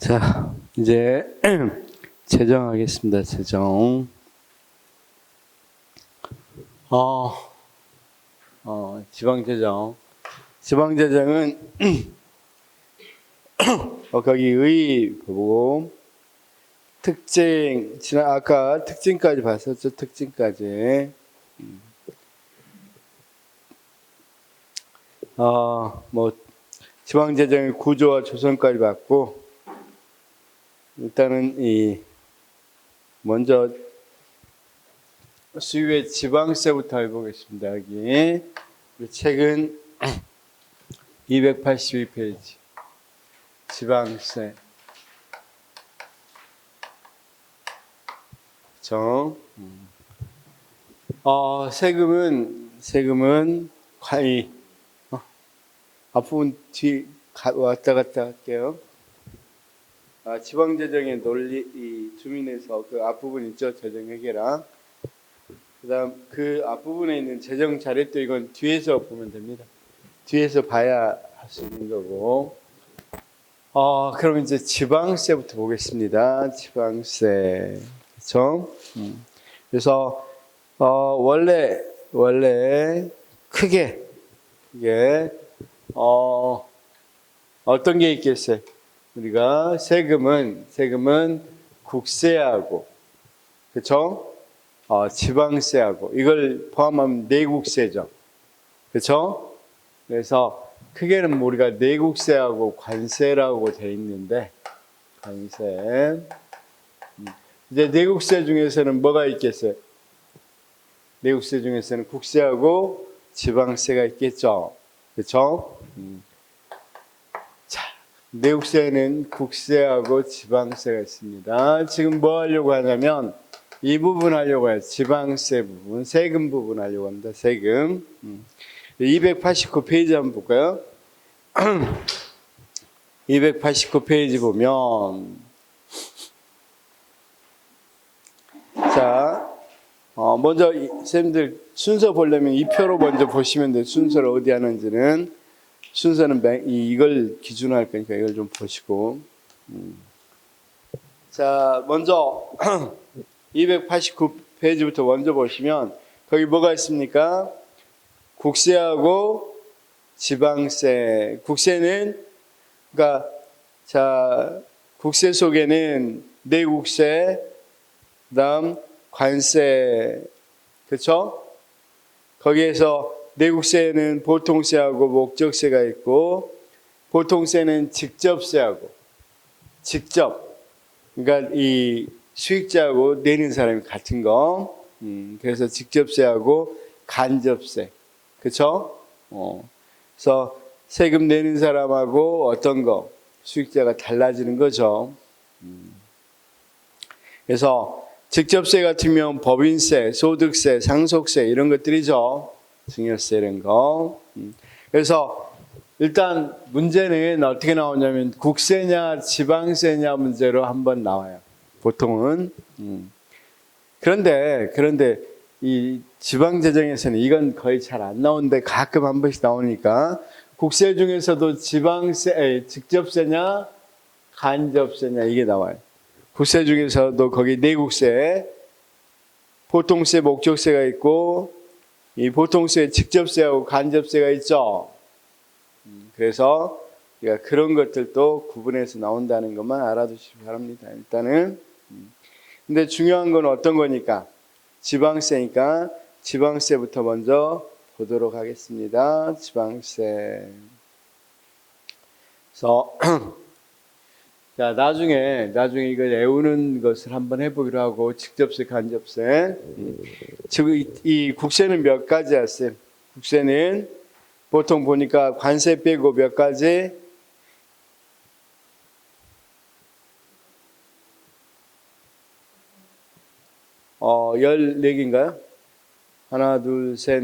자, 이제 재정하겠습니다. 재정. 지방재정. 지방재정은 거기 의 보고 특징, 아까 특징까지 봤었죠. 특징까지. 지방재정의 구조와 조성까지 봤고, 일단은 먼저 수요의 지방세부터 해보겠습니다. 여기 우리 책은 282페이지 지방세 세금은 과히 앞부분 뒤 왔다 갔다 할게요. 지방재정의 논리, 주민에서 그 앞부분 있죠? 재정회계랑. 그 다음 그 앞부분에 있는 재정 자료도 이건 뒤에서 보면 됩니다. 뒤에서 봐야 할 수 있는 거고. 그럼 이제 지방세부터 보겠습니다. 지방세. 그쵸? 그래서, 원래 크게, 어떤 게 있겠어요? 우리가 세금은 국세하고, 그쵸? 지방세하고, 이걸 포함하면 내국세죠. 그쵸? 그래서 크게는 우리가 내국세하고 관세라고 돼 있는데, 관세. 이제 내국세 중에서는 뭐가 있겠어요? 내국세 중에서는 국세하고 지방세가 있겠죠. 그쵸? 내국세는 국세하고 지방세가 있습니다. 지금 뭐 하려고 하냐면 이 부분 하려고 해요. 지방세 부분, 세금 부분 하려고 합니다. 세금. 289페이지 한번 볼까요? 289페이지 보면 자, 먼저 선생님들 순서 보려면 이 표로 먼저 보시면 돼요. 순서를 어디 하는지는. 순서는 이걸 기준으로 할 거니까 이걸 좀 보시고. 자, 먼저 289페이지부터 먼저 보시면 거기 뭐가 있습니까? 국세하고 지방세. 국세는 그러니까 국세 속에는 내국세, 그다음 관세, 그렇죠? 거기에서 내국세는 보통세하고 목적세가 있고, 보통세는 직접세하고, 그러니까 이 수익자하고 내는 사람이 같은 거, 그래서 직접세하고 간접세, 그렇죠? 그래서 세금 내는 사람하고 어떤 거, 수익자가 달라지는 거죠. 그래서 직접세 같으면 법인세, 소득세, 상속세 이런 것들이죠. 증여세 이런 거. 그래서 일단 문제는 어떻게 나오냐면 국세냐 지방세냐 문제로 한번 나와요. 보통은. 그런데 이 지방재정에서는 이건 거의 잘 안 나오는데 가끔 한 번씩 나오니까 국세 중에서도 직접세냐 간접세냐 이게 나와요. 국세 중에서도 거기 내국세, 보통세, 목적세가 있고 이 보통세, 직접세하고 간접세가 있죠. 그래서 우리가 그런 것들도 구분해서 나온다는 것만 알아두시기 바랍니다. 일단은. 근데 중요한 건 어떤 거니까? 지방세니까 지방세부터 먼저 보도록 하겠습니다. 지방세. 그래서 자, 나중에 이걸 외우는 것을 한번 해보기로 하고, 직접세, 간접세. 지금 이 국세는 몇 가지 였어요? 국세는 보통 보니까 관세 빼고 몇 가지? 어, 14개인가요? 하나, 둘, 셋,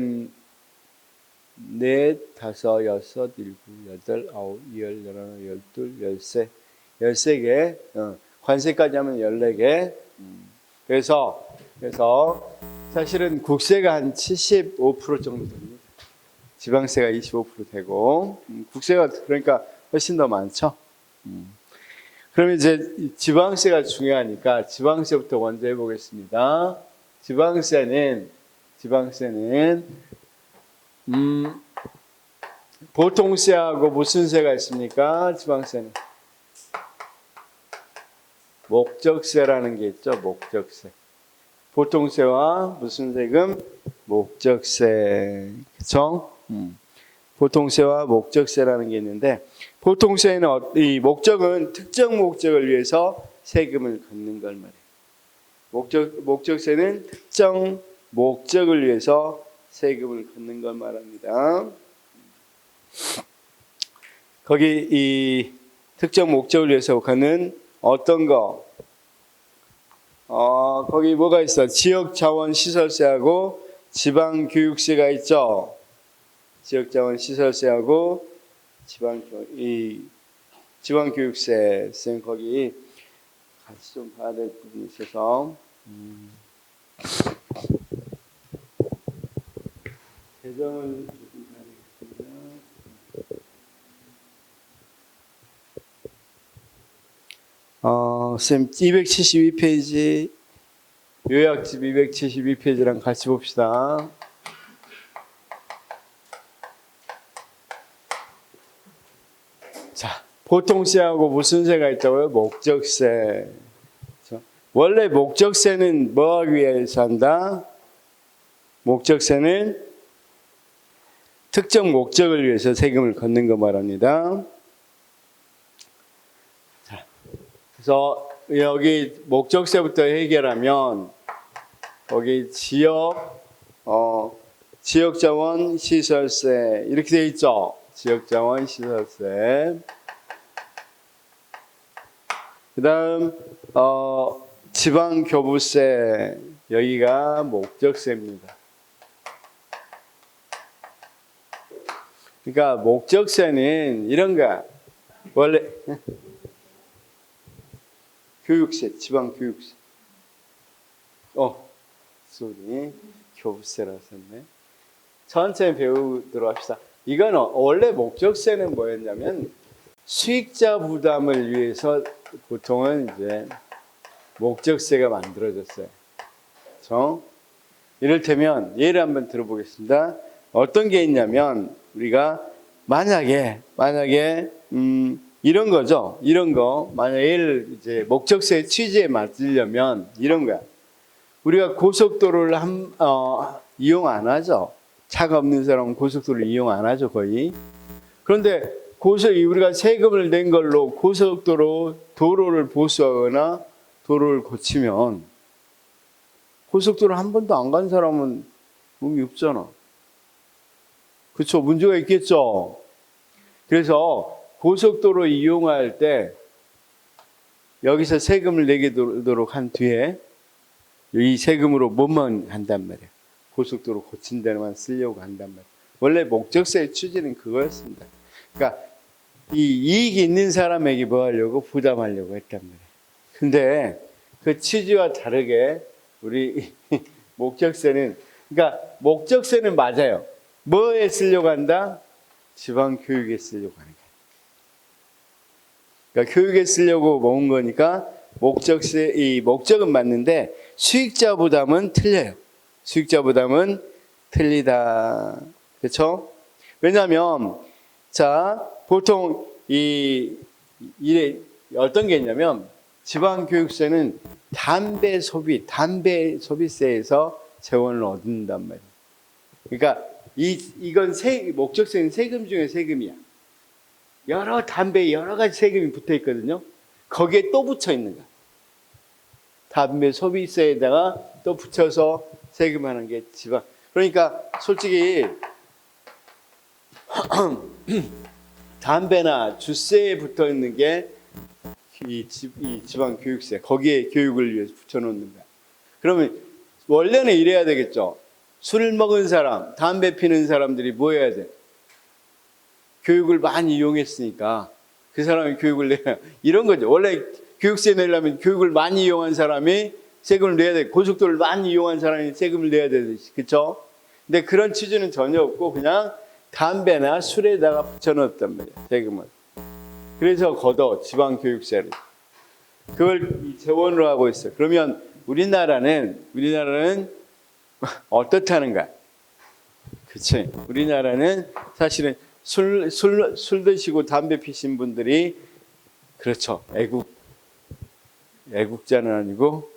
넷, 다섯, 여섯, 일곱, 여덟, 아홉, 열, 열하나, 열둘, 열세. 13개, 관세까지 하면 14개. 그래서 사실은 국세가 한 75% 정도 됩니다. 지방세가 25% 되고, 국세가 그러니까 훨씬 더 많죠. 그러면 이제 지방세가 중요하니까 지방세부터 먼저 해보겠습니다. 지방세는 보통세하고 무슨 세가 있습니까? 지방세는 목적세라는 게 있죠. 목적세. 보통세와 무슨 세금? 목적세. 그렇죠? 보통세와 목적세라는 게 있는데, 보통세는 이 목적은 특정 목적을 위해서 세금을 걷는 걸 말해요. 목적세는 특정 목적을 위해서 세금을 걷는 걸 말합니다. 거기 이 특정 목적을 위해서 걷는 어떤 거? 거기 뭐가 있어? 지역자원시설세하고 지방교육세가 있죠. 지역자원시설세하고 지방교육세. 쌤 거기 같이 좀 봐야 될 부분이 있어서 개정을 조금 봐야 되겠습니다. 쌤 272페이지 요약집 272페이지랑 같이 봅시다. 자, 보통세하고 무슨 세가 있다고요? 목적세. 원래 목적세는 뭐 하기 위해서 한다? 목적세는 특정 목적을 위해서 세금을 걷는 거 말합니다. 자, 그래서 여기 목적세부터 해결하면 거기 지역자원 시설세 이렇게 돼 있죠. 지역자원 시설세. 그다음 지방교부세 여기가 목적세입니다. 그러니까 목적세는 이런 거 원래 교육세, 지방교육세. 소리 교부세라고 썼네. 천천히 배우도록 합시다. 이건 원래 목적세는 뭐였냐면 수익자 부담을 위해서 보통은 이제 목적세가 만들어졌어요. 그렇죠? 이를테면 예를 한번 들어보겠습니다. 어떤 게 있냐면 우리가 만약에 이런 거죠. 이런 거 만약 예를 이제 목적세 취지에 맞으려면 이런 거야. 우리가 고속도로를 이용 안 하죠. 차가 없는 사람은 고속도로를 이용 안 하죠, 거의. 그런데 우리가 세금을 낸 걸로 도로를 보수하거나 도로를 고치면 고속도로 한 번도 안 간 사람은 의미 없잖아. 그렇죠? 문제가 있겠죠. 그래서 고속도로 이용할 때 여기서 세금을 내게 되도록 한 뒤에 이 세금으로 뭐만 한단 말이에요. 고속도로 고친 데만 쓰려고 한단 말이에요. 원래 목적세의 취지는 그거였습니다. 그러니까 이 이익이 있는 사람에게 뭐 하려고 부담하려고 했단 말이에요. 근데 그 취지와 다르게 우리 목적세는 그러니까 목적세는 맞아요. 뭐에 쓰려고 한다? 지방교육에 쓰려고 하는 거예요. 그러니까 교육에 쓰려고 모은 거니까 이 목적은 맞는데 수익자 부담은 틀려요. 수익자 부담은 틀리다. 그렇죠? 왜냐하면 자 보통 이래 어떤 게 있냐면 지방교육세는 담배 소비세에서 재원을 얻는단 말이에요. 그러니까 이건 목적세는 세금 중에 세금이야. 여러 가지 세금이 붙어 있거든요. 거기에 또 붙여 있는 거야. 담배 소비세에다가 또 붙여서 세금하는 게 지방. 그러니까 솔직히 담배나 주세에 붙어 있는 게 이 지방 교육세. 거기에 교육을 위해서 붙여놓는 거야. 그러면 원래는 이래야 되겠죠. 술 먹은 사람, 담배 피는 사람들이 뭐 해야 돼? 교육을 많이 이용했으니까 그 사람이 교육을 내야 이런 거죠. 원래 교육세 내려면 교육을 많이 이용한 사람이 세금을 내야 돼. 고속도로를 많이 이용한 사람이 세금을 내야 되듯이. 그렇죠? 근데 그런 취지는 전혀 없고 그냥 담배나 술에다가 붙여넣었단 말이야. 세금을. 그래서 지방교육세를. 그걸 이 재원으로 하고 있어요. 그러면 우리나라는 어떻다는가? 그치? 우리나라는 사실은 술 드시고 담배 피신 분들이 그렇죠. 애국자는 아니고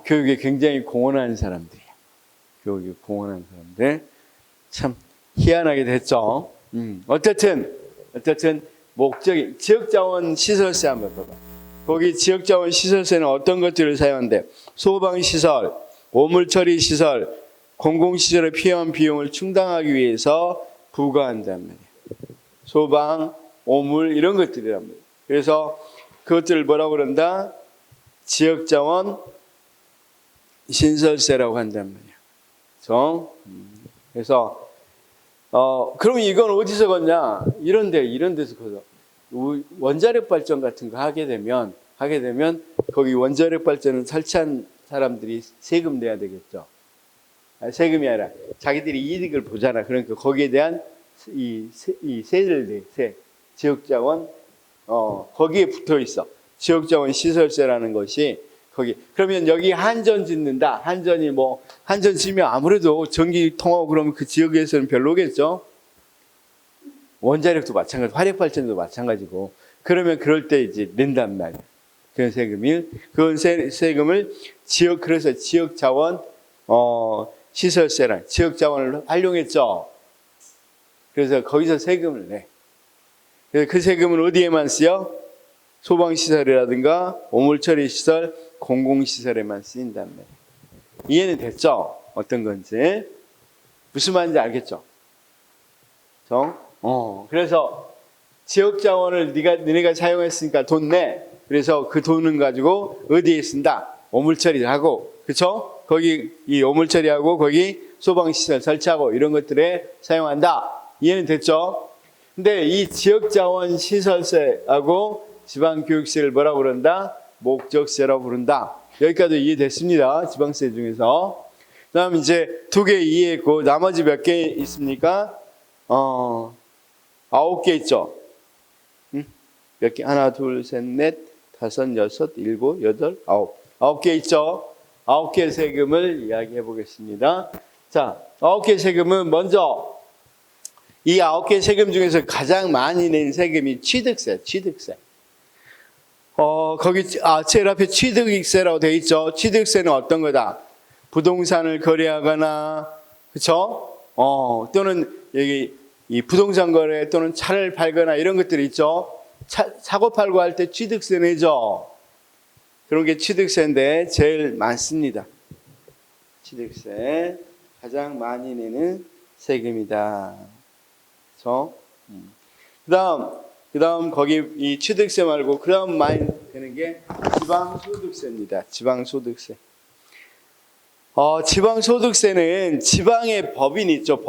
교육에 굉장히 공헌하는 사람들이야. 교육에 공헌하는 사람들. 참 희한하게 됐죠. 어쨌든 목적이 지역자원 시설세 한번 봐봐. 거기 지역자원 시설세는 어떤 것들을 사용한대? 소방시설, 오물처리시설, 공공시설에 필요한 비용을 충당하기 위해서 부과한단 말이야. 소방, 오물 이런 것들이란 말이야. 그래서 그것들을 뭐라고 그런다? 지역자원 신설세라고 한단 말이야. 그래서 그럼 이건 어디서 걷냐? 이런 데서 걷어. 원자력 발전 같은 거 하게 되면 거기 원자력 발전을 설치한 사람들이 세금 내야 되겠죠. 세금이 아니라 자기들이 이득을 보잖아. 그러니까 거기에 대한 이 세를 내. 지역자원 거기에 붙어 있어. 지역자원 시설세라는 것이 거기. 그러면 여기 한전 짓는다. 한전 짓면 아무래도 전기 통하고 그러면 그 지역에서는 별로겠죠. 원자력도 마찬가지, 화력발전도 마찬가지고. 그러면 그럴 때 이제 낸단 말이야. 그런 세금을 그래서 지역자원 시설세라 지역자원을 활용했죠. 그래서 거기서 세금을 내. 그래서 그 세금은 어디에만 쓰여? 소방시설이라든가 오물처리시설, 공공시설에만 쓰인단 말이야. 이해는 됐죠? 어떤 건지. 무슨 말인지 알겠죠? 그래서 지역자원을 너네가 사용했으니까 돈 내. 그래서 그 돈은 가지고 어디에 쓴다? 오물처리를 하고, 그쵸? 거기 이 오물처리하고 거기 소방시설 설치하고 이런 것들에 사용한다. 이해는 됐죠? 근데 이 지역자원 시설세하고 지방교육세를 뭐라고 그런다? 목적세라고 부른다. 여기까지 이해됐습니다. 지방세 중에서. 그 다음 이제 2개 이해했고 나머지 몇 개 있습니까? 9개 있죠? 몇 개? 하나, 둘, 셋, 넷, 다섯, 여섯, 일곱, 여덟, 아홉. 9개 있죠? 9개 세금을 이야기해 보겠습니다. 자, 9개 세금은 먼저 이 9개 세금 중에서 가장 많이 낸 세금이 취득세. 거기 제일 앞에 취득세라고 되어 있죠. 취득세는 어떤 거다? 부동산을 거래하거나, 그렇죠? 또는 여기 이 부동산 거래 또는 차를 팔거나 이런 것들이 있죠. 사고 팔고 할 때 취득세 내죠. 그런 게 취득세인데 제일 많습니다. 취득세 가장 많이 내는 세금이다. 그렇죠? 그다음 거기 이 취득세 말고 그다음 많이 되는 게 지방소득세입니다. 지방소득세. 지방소득세는 지방의 법인 있죠.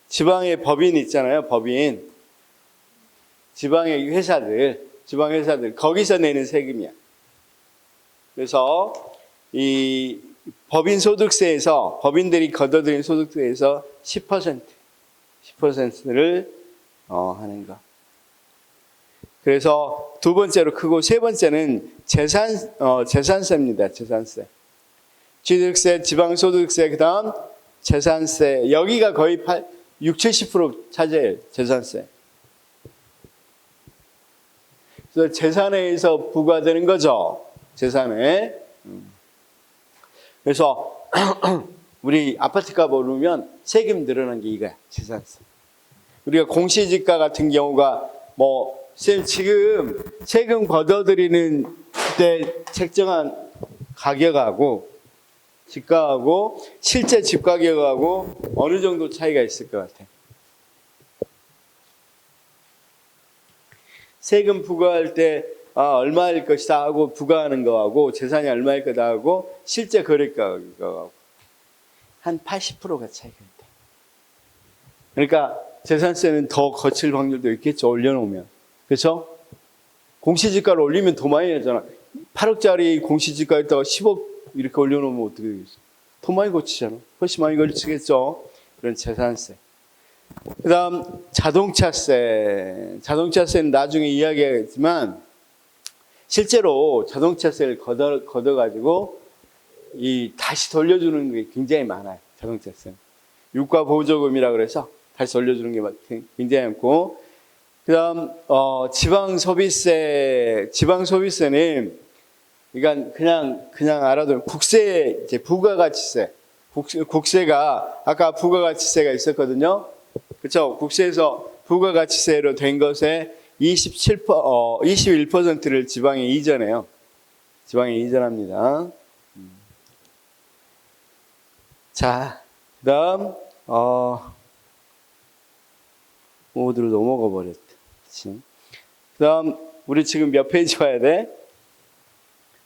지방의 법인 있잖아요. 법인. 지방의 지방 회사들 거기서 내는 세금이야. 그래서 이 법인 소득세에서 법인들이 걷어들인 소득세에서 10%를 하는 거. 그래서 두 번째로 크고 세 번째는 재산세입니다. 재산세. 취득세, 지방소득세, 그다음 재산세. 여기가 거의 60-70% 차지해요. 재산세. 그래서 재산에 의해서 부과되는 거죠. 재산에. 그래서 우리 아파트값 오르면 세금 늘어난 게 이거야. 재산세. 우리가 공시지가 같은 경우가 지금 세금 걷어들이는 때 책정한 가격하고 집가하고 실제 집 가격하고 어느 정도 차이가 있을 것 같아. 세금 부과할 때 얼마일 것이다 하고 부과하는 거하고 재산이 얼마일 거다 하고 실제 거래가하고 한 80%가 차이가 있다. 그러니까 재산세는 더 거칠 확률도 있겠죠. 올려놓으면. 그렇죠? 공시지가를 올리면 더 많이 내잖아. 8억짜리 공시지가에다가 10억 이렇게 올려놓으면 어떻게 되겠어? 더 많이 거치잖아. 훨씬 많이 거치겠죠. 그런 재산세. 그다음 자동차세. 자동차세는 나중에 이야기하겠지만 실제로 자동차세를 걷어가지고 다시 돌려주는 게 굉장히 많아요. 자동차세. 유가 보조금이라 그래서 다시 돌려주는 게 굉장히 많고, 그다음 지방 소비세는 그러니까 그냥 알아두면 국세, 이제 부가가치세. 국세가 아까 부가가치세가 있었거든요. 그렇죠? 국세에서 부가가치세로 된 것에 21%를 지방에 이전해요. 지방에 이전합니다. 자, 그다음 어디로 넘어가 버렸다. 그다음 우리 지금 몇 페이지 봐야 돼?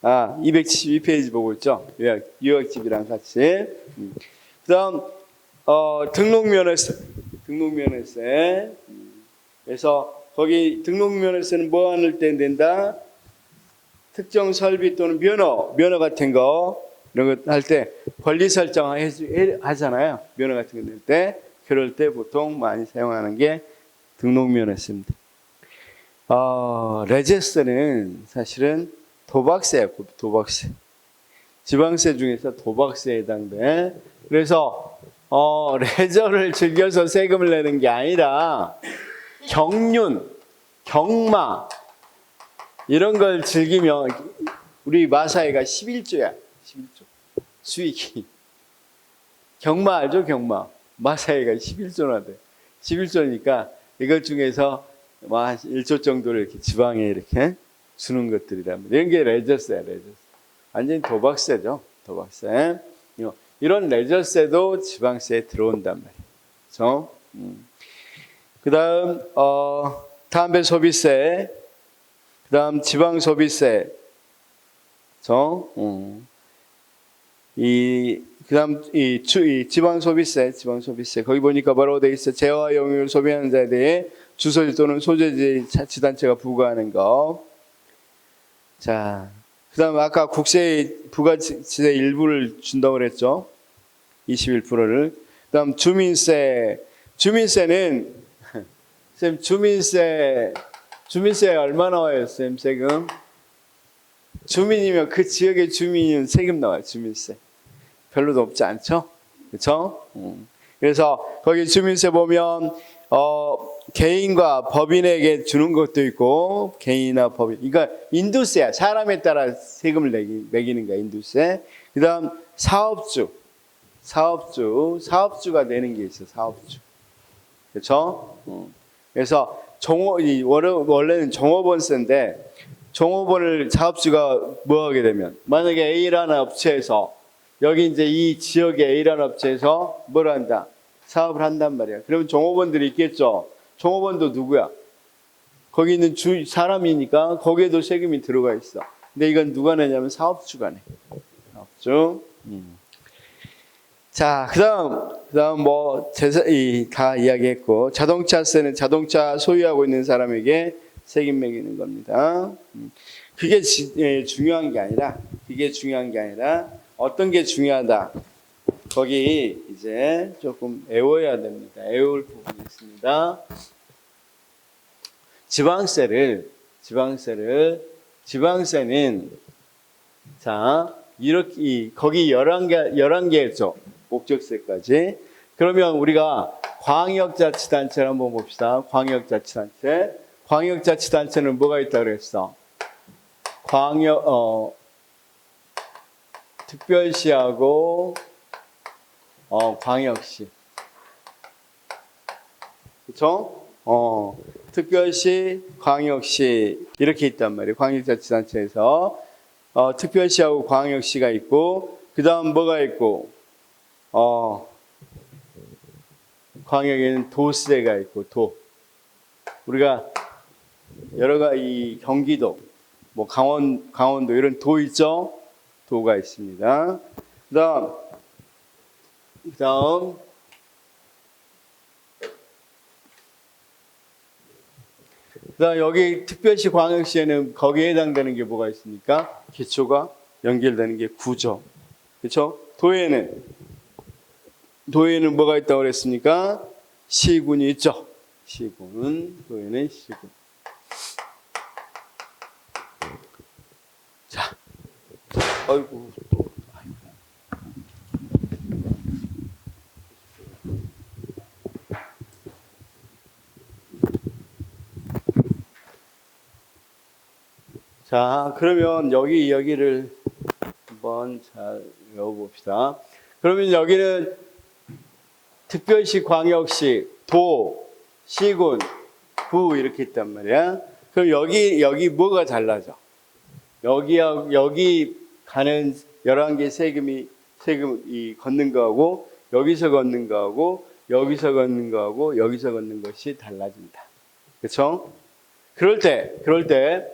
272페이지 보고 있죠. 유학집이랑 같이. 그다음 등록면허세. 그래서 거기 등록면허세는 뭐 할 때 낸다? 특정 설비 또는 면허 같은 거 이런 거 할 때 권리 설정 하잖아요. 면허 같은 거 낼 때. 그럴 때 보통 많이 사용하는 게 등록면허세입니다. 레저세는 사실은 도박세예요. 도박세. 지방세 중에서 도박세에 해당돼. 그래서 레저를 즐겨서 세금을 내는 게 아니라 경륜, 경마 이런 걸 즐기면 우리 마사회가 11조야. 11조. 수익이. 경마 알죠? 경마. 마사회가 11조나 돼. 11조니까 이것 중에서 한 1조 정도를 이렇게 지방에 이렇게 주는 것들이랍니다. 이런 게 레저세야, 레저세. 완전히 도박세죠. 도박세. 이런 레저세도 지방세에 들어온단 말이에요. 그렇죠? 그 다음 담배 소비세, 그 다음 지방 소비세, 그렇죠? 그 다음 이 지방 소비세 거기 보니까 뭐라고 돼 있어? 재화 용유를 소비하는 자에 대해 주소지 또는 소재지 자치단체가 부과하는 거. 자, 그 다음 아까 국세 부가세 일부를 준다고 그랬죠. 21%를. 그 다음 주민세는 쌤 주민세 얼마 나와요? 쌤 세금? 주민이면 그 지역의 주민은 세금 나와요. 주민세. 별로 높지 않죠? 그렇죠? 그래서 거기 주민세 보면 개인과 법인에게 주는 것도 있고 개인이나 법인. 그러니까 인도세야. 사람에 따라 세금을 매기는 거야. 인도세. 그다음 사업주가 내는 게 있어. 사업주. 그렇죠? 그래서 원래는 종업원세인데 종업원을 사업주가 뭐 하게 되면 만약에 A라는 업체에서 여기 이제 이 지역의 A라는 업체에서 뭘 한다? 사업을 한단 말이야. 그러면 종업원들이 있겠죠. 종업원도 누구야? 거기 있는 사람이니까 거기에도 세금이 들어가 있어. 근데 이건 누가 내냐면 사업주가 내. 사업주. 자, 그다음 뭐 다 이야기했고 자동차세는 자동차 소유하고 있는 사람에게 세금 매기는 겁니다. 그게 중요한 게 아니라 어떤 게 중요하다. 거기 이제 조금 애워야 됩니다. 애울 부분이 있습니다. 지방세는 자, 이렇게 거기 11개죠. 목적세까지. 그러면 우리가 광역자치단체를 한번 봅시다. 광역자치단체는 뭐가 있다고 그랬어? 특별시하고 광역시. 그렇죠? 특별시, 광역시 이렇게 있단 말이에요. 광역자치단체에서 특별시하고 광역시가 있고 그다음 뭐가 있고 광역에는 도세가 있고 우리가 여러 가지 경기도 뭐 강원도 이런 도 있죠? 도가 있습니다. 그다음 여기 특별시 광역시에는 거기에 해당되는 게 뭐가 있습니까? 기초가 연결되는 게 구조. 그렇죠? 도에는 뭐가 있다고 그랬습니까? 시군이 있죠. 시군, 그 외에는 시군. 자, 아이고 또, 아이고. 자, 그러면 여기를 한번 잘 외워봅시다. 그러면 여기는 특별시, 광역시, 도, 시군, 구 이렇게 있단 말이야. 그럼 여기 뭐가 달라져? 여기 가는 11개 세금이 걷는 거하고 여기서 걷는 거하고 여기서 걷는 거하고 여기서 걷는 것이 달라진다. 그렇죠? 그럴 때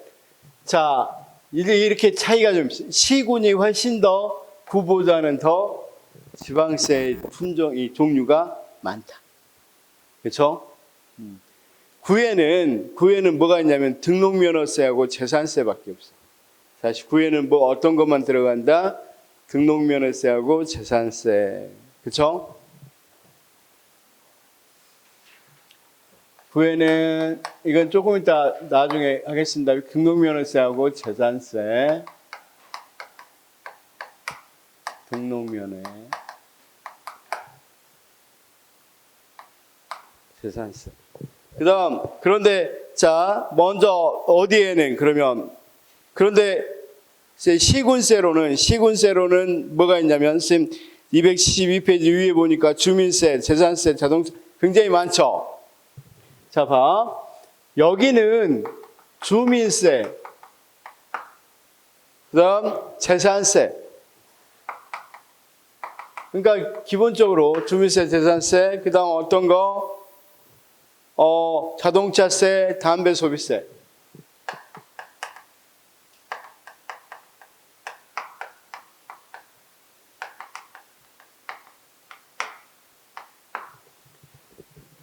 자, 이렇게 차이가 좀 있어요. 시군이 훨씬 더 구보다는 더 지방세 품종이 종류가 많다. 그렇죠? 구에는 뭐가 있냐면 등록면허세하고 재산세밖에 없어. 사실 구에는 뭐 어떤 것만 들어간다? 등록면허세하고 재산세. 그렇죠? 구에는 이건 조금 이따 나중에 하겠습니다. 등록면허세하고 재산세. 등록면허. 재산세. 그런데 자, 먼저 어디에는 그런데 시군세로는 뭐가 있냐면 선생님 272페이지 위에 보니까 주민세, 재산세, 자동차 굉장히 많죠. 자, 봐. 여기는 주민세, 그다음 재산세. 그러니까 기본적으로 주민세, 재산세, 그다음 어떤 거? 자동차세, 담배 소비세.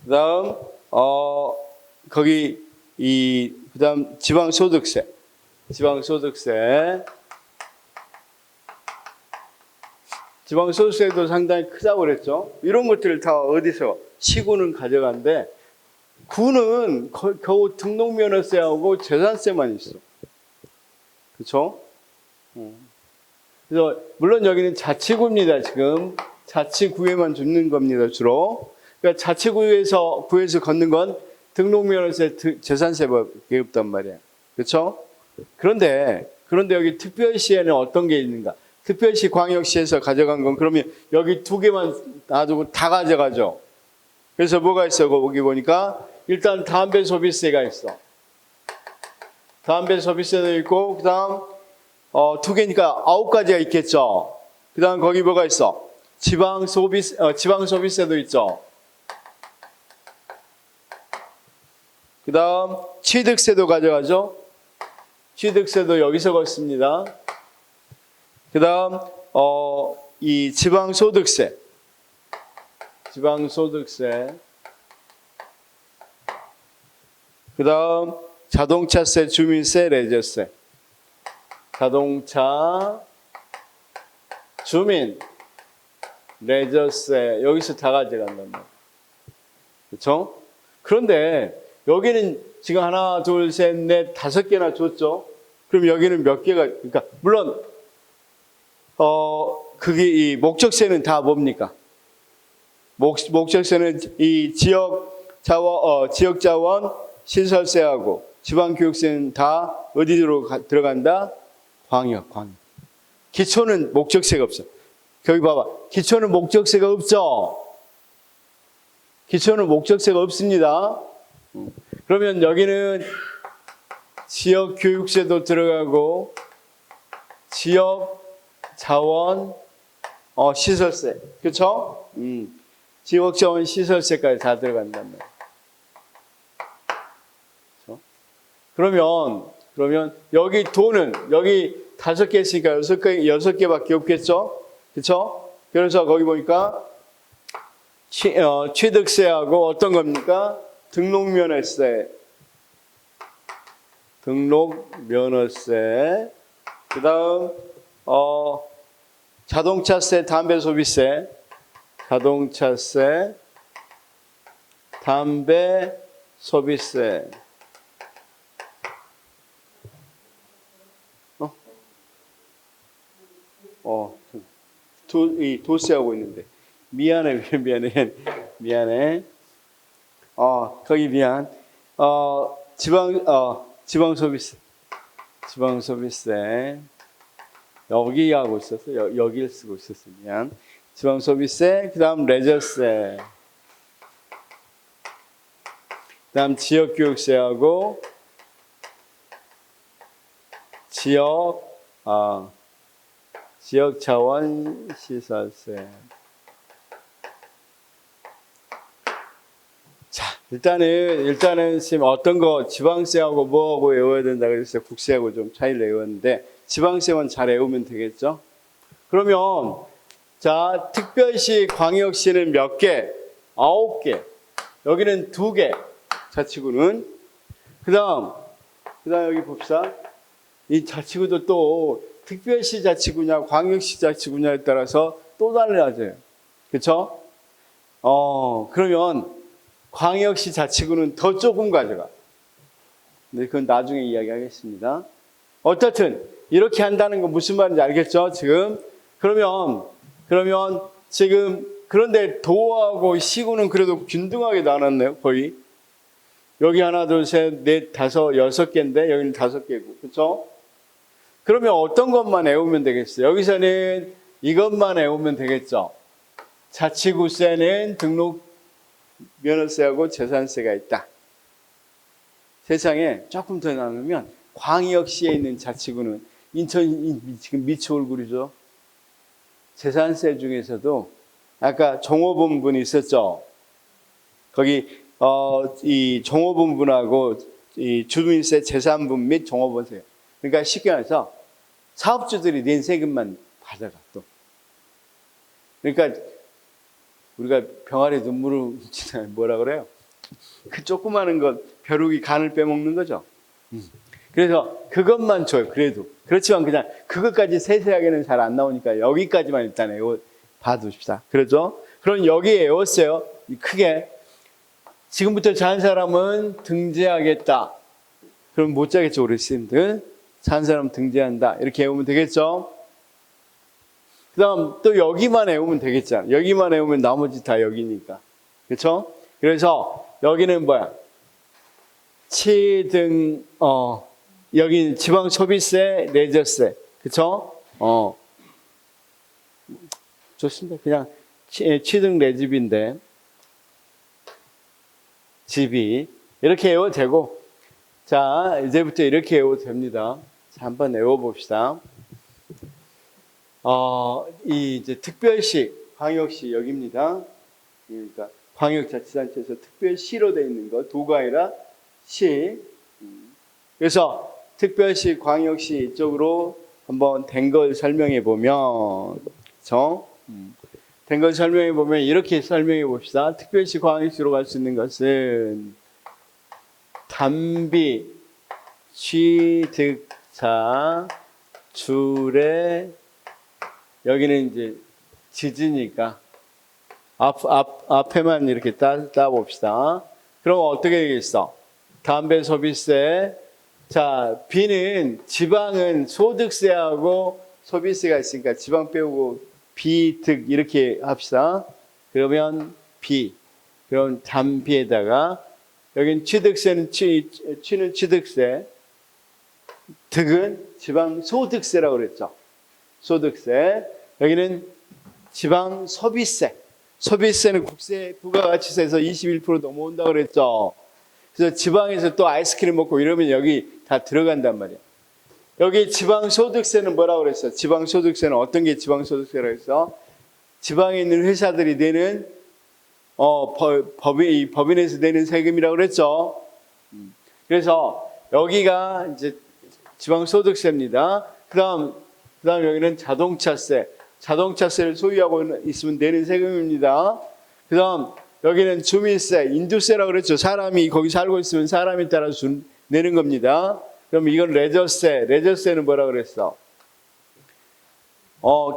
그다음 그다음 지방소득세. 지방소득세도 상당히 크다고 그랬죠. 이런 것들을 다 어디서 시군은 가져간데 구는 겨우 등록면허세하고 재산세만 있어. 그렇죠? 그래서 물론 여기는 자치구입니다. 지금 자치구에만 주는 겁니다. 주로. 그러니까 자치구에서 걷는 건 등록면허세, 재산세밖에 없단 말이야. 그렇죠? 그런데 여기 특별시에는 어떤 게 있는가? 특별시, 광역시에서 가져간 건 그러면 여기 두 개만 놔두고 다 가져가죠. 그래서 뭐가 있어? 거기 보니까 일단 담배 소비세가 있어. 담배 소비세도 있고 그다음 두 개니까 9가지가 있겠죠. 그다음 거기 뭐가 있어? 지방 소비세도 있죠. 그다음 취득세도 가져가죠. 취득세도 여기서 걷습니다. 그다음 이 지방소득세. 그다음 자동차세, 주민세, 레저세. 자동차, 주민, 레저세 여기서 다 가져간단 말이에요. 그렇죠? 그런데 여기는 지금 하나, 둘, 셋, 넷, 5개나 줬죠. 그럼 여기는 몇 개가? 그러니까 물론 그게 이 목적세는 다 뭡니까? 목적세는 이 지역 자원 시설세하고 지방교육세는 다 어디로 들어간다? 광역. 기초는 목적세가 없어. 여기 봐봐. 기초는 목적세가 없죠. 기초는 목적세가 없습니다. 그러면 여기는 지역 교육세도 들어가고 지역 자원 시설세. 그렇죠? 지역 자원 시설세까지 다 들어간단 말이에요. 그렇죠? 그러면 여기 돈은 여기 5개 있으니까 6개밖에 없겠죠? 그렇죠? 그래서 거기 보니까 취득세하고 어떤 겁니까? 등록면허세, 그다음 자동차세, 담배 소비세, 담배 소비세. 도세하고 있는데. 미안해. 거기 미안. 지방 소비세. 여기 하고 있었어. 여기를 쓰고 있었어. 미안. 지방 소비세, 그다음 레저세. 그다음 지역 교육세하고 지역 자원 시설세. 자, 일단은 지금 어떤 거 지방세하고 뭐하고 외워야 된다 그래서 국세하고 좀 차이를 외웠는데 지방세만 잘 외우면 되겠죠? 그러면 자, 특별시, 광역시는 몇 개? 9개. 여기는 2개. 자치구는. 그다음 여기 봅시다. 이 자치구도 또 특별시 자치구냐, 광역시 자치구냐에 따라서 또 달라져요. 그렇죠? 그러면 광역시 자치구는 더 조금 가져가. 근데 그건 나중에 이야기하겠습니다. 어쨌든 이렇게 한다는 건 무슨 말인지 알겠죠? 지금 그러면 지금 그런데 도하고 시구는 그래도 균등하게 나눴네요. 거의 여기 하나, 둘, 셋, 넷, 다섯, 6개인데 여기는 5개고, 그렇죠? 그러면 어떤 것만 외우면 되겠어요? 여기서는 이것만 외우면 되겠죠? 자치구세는 등록 면허세하고 재산세가 있다. 세상에 조금 더 나누면 광역시에 있는 자치구는 인천이 지금 미추 얼굴이죠. 재산세 중에서도 아까 종업원분 있었죠. 거기 이 종업원분하고 이 주민세 재산분 및 종업원세. 그러니까 쉽게 말해서 사업주들이 낸 세금만 받아가 또. 그러니까 우리가 병아리 눈물을 뭐라 그래요? 그 조그마한 것 벼룩이 간을 빼먹는 거죠. 그래서 그것만 줘요. 그래도 그렇지만 그냥 그것까지 세세하게는 잘 안 나오니까 여기까지만 일단 봐두십시다. 그렇죠? 그럼 여기에 외웠어요. 크게 지금부터 잔 사람은 등재하겠다. 그럼 못 자겠죠, 우리 스님들. 잔 사람 등재한다. 이렇게 외우면 되겠죠? 그 다음 또 여기만 외우면 되겠잖아. 여기만 외우면 나머지 다 여기니까. 그렇죠? 그래서 여기는 뭐야? 여기 지방 소비세, 레저세. 그렇죠? 좋습니다. 그냥 취등 레집인데 집이 이렇게 외워도 되고, 자 이제부터 이렇게 외워도 됩니다. 자, 한번 외워봅시다. 이 이제 특별시, 광역시 여기입니다. 그러니까 광역자치단체에서 특별시로 되어 있는 거, 도가 아니라 시. 그래서 특별시, 광역시 이쪽으로 한번 된 걸 설명해 보면, 그렇죠? 된 걸 설명해 보면 이렇게 설명해 봅시다. 특별시, 광역시로 갈 수 있는 것은 담비, 취득자, 주례, 여기는 이제 지지니까 앞에만 이렇게 따봅시다. 그럼 어떻게 되겠어? 담배 소비세. 자, B는 지방은 소득세하고 소비세가 있으니까 지방 빼고 비득 이렇게 합시다. 그러면 B. 그럼 담비에다가 여긴 취득세는 취는 취득세, 득은 지방 소득세라고 그랬죠. 소득세. 여기는 지방 소비세. 소비세는 국세 부가가치세에서 21% 넘어온다고 그랬죠. 그래서 지방에서 또 아이스크림 먹고 이러면 여기 다 들어간단 말이야. 여기 지방소득세는 뭐라고 그랬어? 지방소득세는 어떤 게 지방소득세라고 했어? 지방에 있는 회사들이 내는 법인에서 내는 세금이라고 그랬죠. 그래서 여기가 이제 지방소득세입니다. 그다음 여기는 자동차세. 자동차세를 소유하고 있으면 내는 세금입니다. 그다음 여기는 주민세, 인두세라고 그랬죠. 사람이 거기 살고 있으면 사람에 따라 내는 겁니다. 그럼 이건 레저세. 레저세는 뭐라고 그랬어?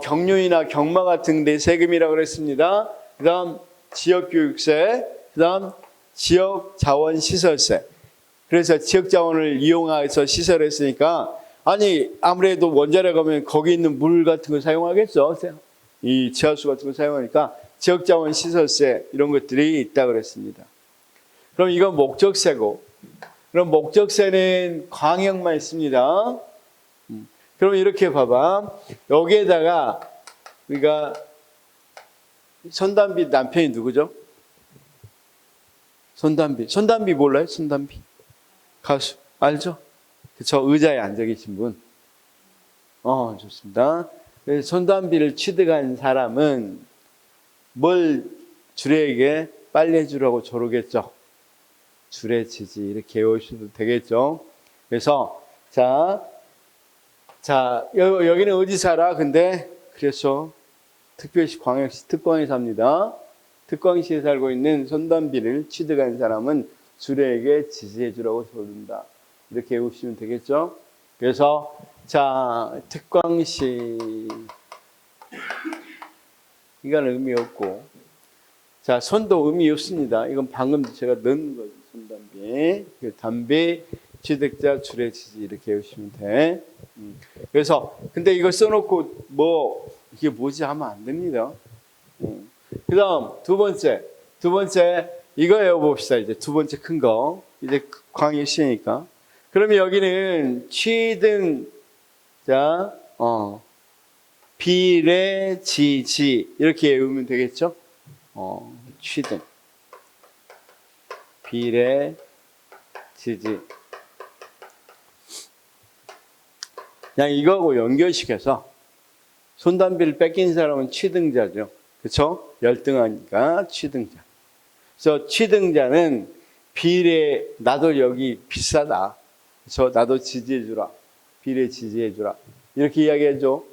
경륜이나 경마 같은 데 세금이라고 그랬습니다. 그다음 지역교육세, 그다음 지역자원시설세. 그래서 지역자원을 이용해서 시설했으니까 아니 아무래도 원자력 가면 거기 있는 물 같은 거 사용하겠죠. 이 지하수 같은 거 사용하니까 지역자원시설세 이런 것들이 있다 그랬습니다. 그럼 이건 목적세고, 그럼 목적세는 광역만 있습니다. 그럼 이렇게 봐봐. 여기에다가 우리가 손담비 남편이 누구죠? 손담비 몰라요? 손담비 가수 알죠? 그쵸? 의자에 앉아 계신 분. 좋습니다. 손담비를 취득한 사람은 뭘 주례에게 빨리 해주라고 조르겠죠? 주례지지 이렇게 외우셔도 되겠죠? 그래서 자 여기는 어디 살아? 근데 그래서 특별시 광역시 특광에 삽니다. 특광시에 살고 있는 손담비를 취득한 사람은 주례에게 지지해 주라고 조른다. 이렇게 외우시면 되겠죠? 그래서 자 특광시 이건 의미 없고, 자 손도 의미 없습니다. 이건 방금 제가 넣은 거죠. 손담비, 담비 취득자 주례 지지 이렇게 외우시면 돼. 그래서 근데 이거 써놓고 뭐 이게 뭐지 하면 안 됩니다. 그다음 두 번째 이거 외워봅시다. 이제 두 번째 큰 거, 이제 광역시니까. 그러면 여기는 취등자 비례 지지 이렇게 외우면 되겠죠? 취등 비례 지지, 그냥 이거하고 연결시켜서 손담비를 뺏긴 사람은 취등자죠. 그렇죠? 열등하니까 취등자. 그래서 취등자는 비례, 나도 여기 비싸다. 그래서 나도 지지해주라. 비례 지지해주라. 이렇게 이야기해줘.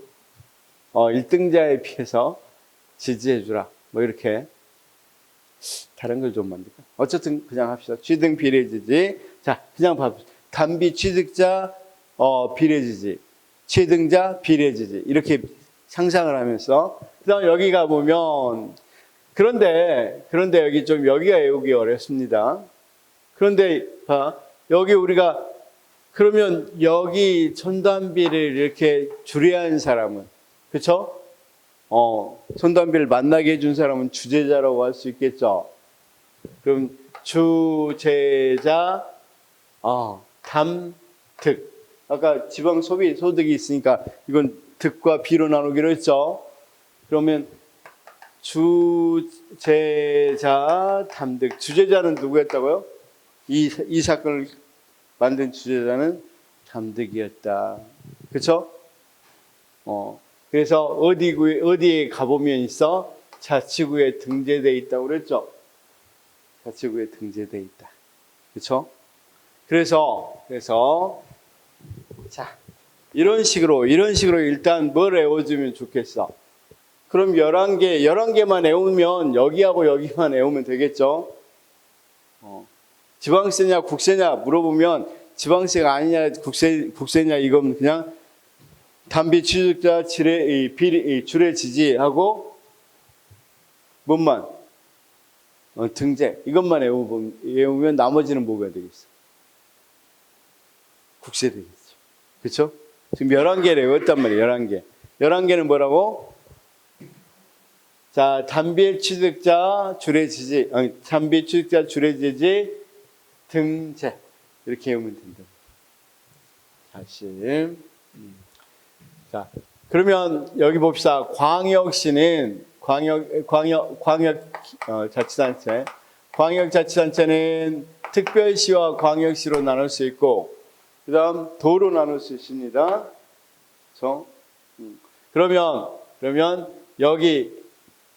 1등자에 비해서 지지해주라. 뭐 이렇게. 다른 걸 좀 만들까? 어쨌든 그냥 합시다. 취등 비례 지지. 자, 그냥 봐봅시다. 담비 취득자 비례 지지. 취등자 비례 지지. 이렇게 상상을 하면서. 그 다음 여기 가보면, 그런데 여기 좀 여기가 외우기 어렵습니다. 그런데 봐. 여기 우리가 그러면 여기 손담비를 이렇게 주례한 사람은, 그렇죠? 손담비를 만나게 해준 사람은 주제자라고 할 수 있겠죠. 그럼 주제자, 담득. 아까 지방 소비 소득이 있으니까 이건 득과 비로 나누기로 했죠. 그러면 주제자 담득. 주제자는 누구였다고요? 이 사건을 만든 주제자는 담득이었다. 그렇죠? 그래서 어디에 가보면 있어? 자치구에 등재되어 있다고 그랬죠? 자치구에 등재되어 있다. 그렇죠? 그래서 자, 이런 식으로 일단 뭘 외워주면 좋겠어? 그럼 11개만 외우면 여기하고 여기만 외우면 되겠죠? 지방세냐 국세냐 물어보면 지방세가 아니냐 국세냐 이건 그냥 담비 취득자 주례 지지하고 뭔만 등재 이것만 외우면 나머지는 뭐가 되겠어? 국세 되겠죠. 그렇죠? 지금 11개를 외웠단 말이에요. 11개. 11개는 뭐라고? 자, 담비 취득자 주례 지지, 담비 취득자 주례 지지 등재 이렇게 외우면 된다. 다시. 자, 그러면 여기 봅시다. 광역시는 자치단체. 광역자치단체는 특별시와 광역시로 나눌 수 있고, 그 다음 도로 나눌 수 있습니다. 그렇죠? 그러면 여기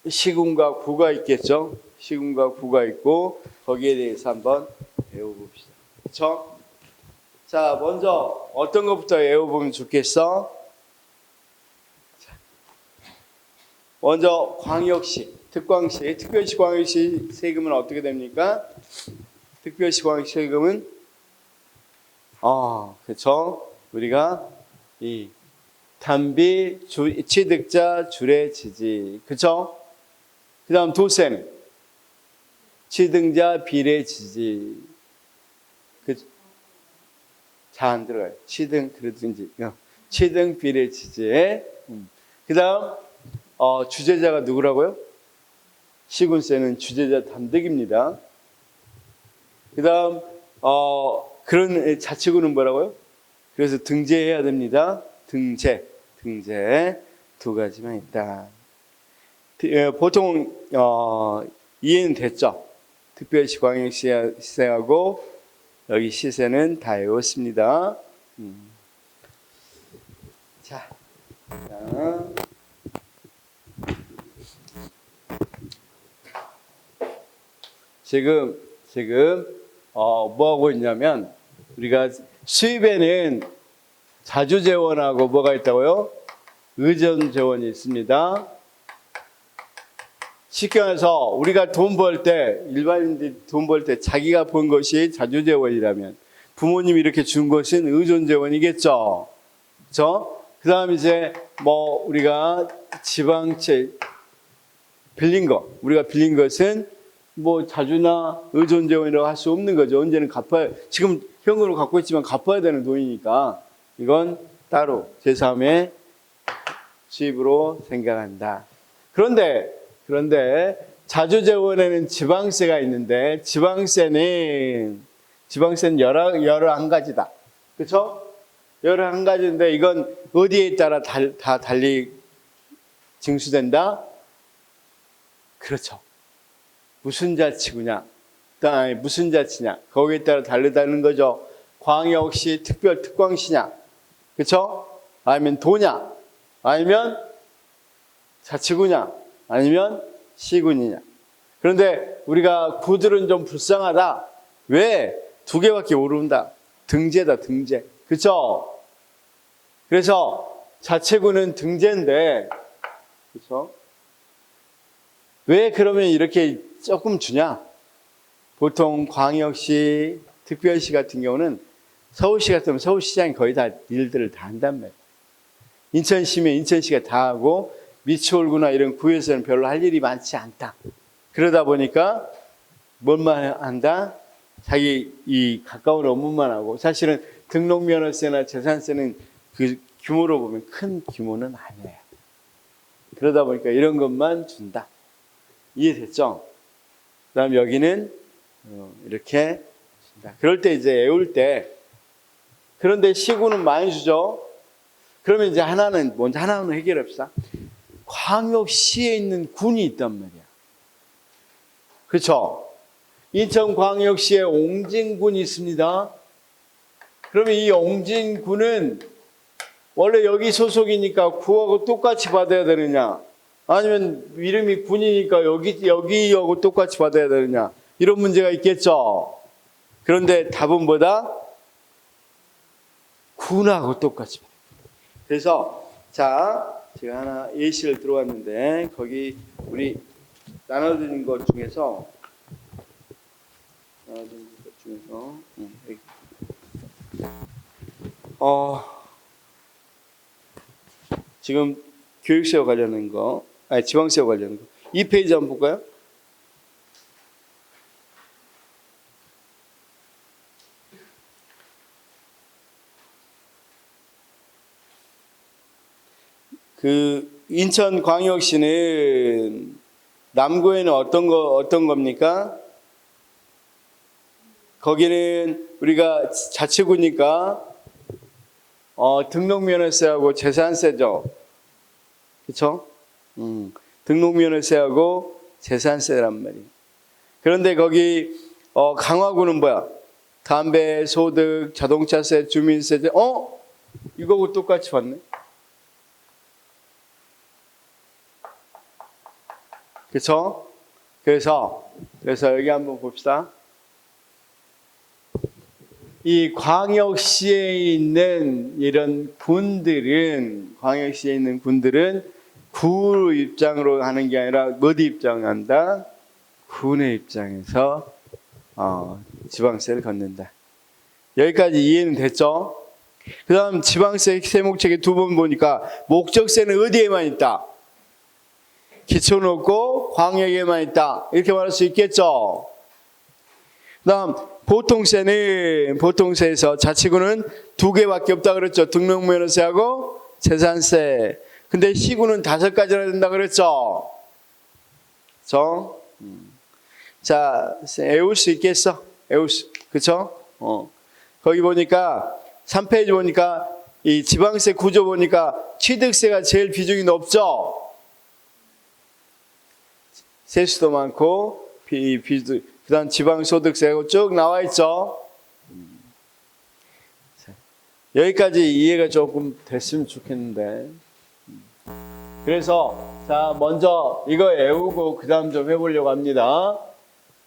시군과 구가 있겠죠? 시군과 구가 있고, 거기에 대해서 한번 외워봅시다. 그렇죠? 자, 먼저 어떤 것부터 외워보면 좋겠어? 먼저 광역시, 특광시, 특별시 광역시 세금은 어떻게 됩니까? 특별시 광역시 세금은 그렇죠. 우리가 이 담비 취득자 주례 지지, 그렇죠? 그다음 도세는 취등자 비례 지지. 잘 안 들어가요. 취등 그러든지. 취등 비례 지지에. 그다음 주제자가 누구라고요? 시군세는 주제자 단독입니다. 그다음 그런 자치구는 뭐라고요? 그래서 등재해야 됩니다. 등재 두 가지만 있다. 보통 이해는 됐죠? 특별시 광역시세하고 여기 시세는 다 외웠습니다. 자. 지금 뭐 하고 있냐면 우리가 수입에는 자주재원하고 뭐가 있다고요? 의존재원이 있습니다. 쉽게 말해서 우리가 돈 벌 때, 일반인들이 돈 벌 때 자기가 번 것이 자주재원이라면 부모님이 이렇게 준 것은 의존재원이겠죠. 그렇죠? 그 다음 이제 뭐 우리가 지방채 우리가 빌린 것은 뭐 자주나 의존재원이라고 할 수 없는 거죠. 언제는 갚아야, 지금 현금으로 갖고 있지만 갚아야 되는 돈이니까 이건 따로 제3의 수입으로 생각한다. 그런데 자주재원에는 지방세가 있는데 지방세는 여러 한 가지다. 그렇죠? 여러 한 가지인데 이건 어디에 따라 다 달리 징수된다? 그렇죠. 무슨 자치구냐, 무슨 자치냐, 거기에 따라 다르다는 거죠. 광역시, 특별, 특광시냐, 그렇죠? 아니면 도냐, 아니면 자치구냐, 아니면 시군이냐. 그런데 우리가 구들은 좀 불쌍하다. 왜? 2개밖에 모른다. 등재다, 등재. 그렇죠? 그래서 자치구는 등재인데, 그렇죠? 왜 그러면 이렇게 조금 주냐? 보통 광역시, 특별시 같은 경우는 서울시 같으면 서울시장이 거의 다 일들을 다 한단 말이에요. 인천시면 인천시가 다 하고 미추홀구나 이런 구에서는 별로 할 일이 많지 않다. 그러다 보니까 뭘만 한다? 자기 이 가까운 업무만 하고, 사실은 등록면허세나 재산세는 그 규모로 보면 큰 규모는 아니에요. 그러다 보니까 이런 것만 준다. 이해됐죠? 그 다음 여기는 이렇게 준다. 그럴 때 이제 애울 때, 그런데 시군은 많이 주죠? 그러면 이제 먼저 하나는 해결합시다. 광역시에 있는 군이 있단 말이야. 그렇죠? 인천광역시에 옹진군이 있습니다. 그러면 이 옹진군은 원래 여기 소속이니까 구하고 똑같이 받아야 되느냐? 아니면 이름이 군이니까 여기하고 똑같이 받아야 되느냐? 이런 문제가 있겠죠. 그런데 답은 뭐다? 군하고 똑같이 받아야 돼. 그래서 자, 제가 하나 예시를 들어왔는데 거기 우리 나눠드린 것 중에서 지금 교육세와 관련된 거, 지방세와 관련된 거, 2페이지 한번 볼까요? 그 인천광역시는 남구에는 어떤 겁니까? 거기는 우리가 자치구니까 등록면허세하고 재산세죠. 그렇죠? 등록면허세하고 재산세란 말이에요. 그런데 거기 강화구는 뭐야? 담배, 소득, 자동차세, 주민세, 이거하고 똑같이 받네. 그렇죠? 그래서 여기 한번 봅시다. 이 광역시에 있는 이런 군들은, 광역시에 있는 군들은 구 입장으로 하는 게 아니라 어디 입장한다? 군의 입장에서 지방세를 걷는다. 여기까지 이해는 됐죠? 그 다음 지방세 세목책에 2번 보니까 목적세는 어디에만 있다? 기초는 없고 광역에만 있다. 이렇게 말할 수 있겠죠? 그다음 보통세에서 자치구는 두 개밖에 없다 그랬죠. 등록면허세하고 재산세. 근데 시구는 5가지나 된다 그랬죠. 자, 외울 수 있겠어? 그쵸? 거기 보니까 3페이지 보니까 이 지방세 구조 보니까 취득세가 제일 비중이 높죠. 세수도 많고 그다음 지방소득세하고 쭉 나와 있죠. 여기까지 이해가 조금 됐으면 좋겠는데. 그래서 자, 먼저 이거 외우고 그다음 좀 해보려고 합니다.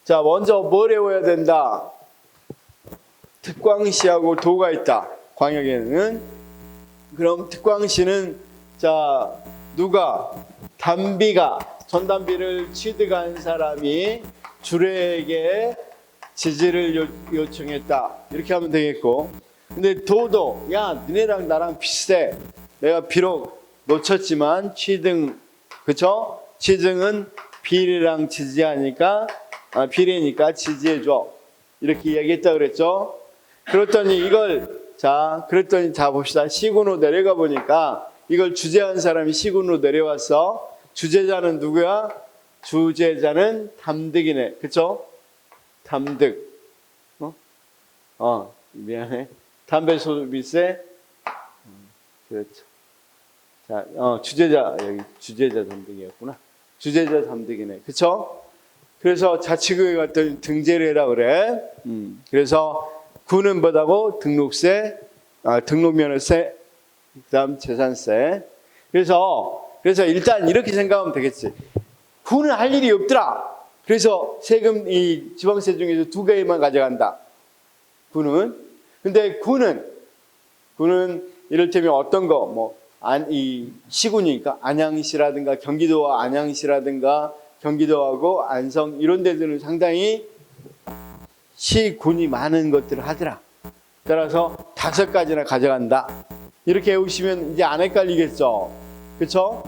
자, 먼저 뭘 외워야 된다? 특광시하고 도가 있다. 광역에는. 그럼 특광시는 자, 누가 전담비를 취득한 사람이 주례에게 지지를 요청했다. 이렇게 하면 되겠고. 근데 도도 야, 너네랑 나랑 비슷해. 내가 비록 놓쳤지만 그쵸? 취등은 비례랑 지지하니까 비례니까 지지해줘. 이렇게 이야기했다 그랬죠. 그랬더니 자 봅시다. 시군으로 내려가 보니까 이걸 주재한 사람이 시군으로 내려와서 주재자는 누구야? 주재자는 담득이네. 그쵸? 담득. 미안해. 담배소비세. 그렇죠. 자, 주재자, 여기 주재자 담득이었구나. 주재자 담득이네. 그쵸? 그래서 자치구에 갔더니 등재를 해라 그래. 그래서 구는 뭐다고? 등록면허세, 그 다음 재산세. 그래서 일단 이렇게 생각하면 되겠지. 구는 할 일이 없더라. 그래서 세금, 이 지방세 중에서 2개만 가져간다. 구는. 근데 구는 이를테면 어떤 거, 이 시군이니까 안양시라든가 경기도와 안양시라든가 경기도하고 안성 이런 데들은 상당히 시군이 많은 것들을 하더라. 따라서 5가지나 가져간다. 이렇게 외우시면 이제 안 헷갈리겠죠. 그렇죠?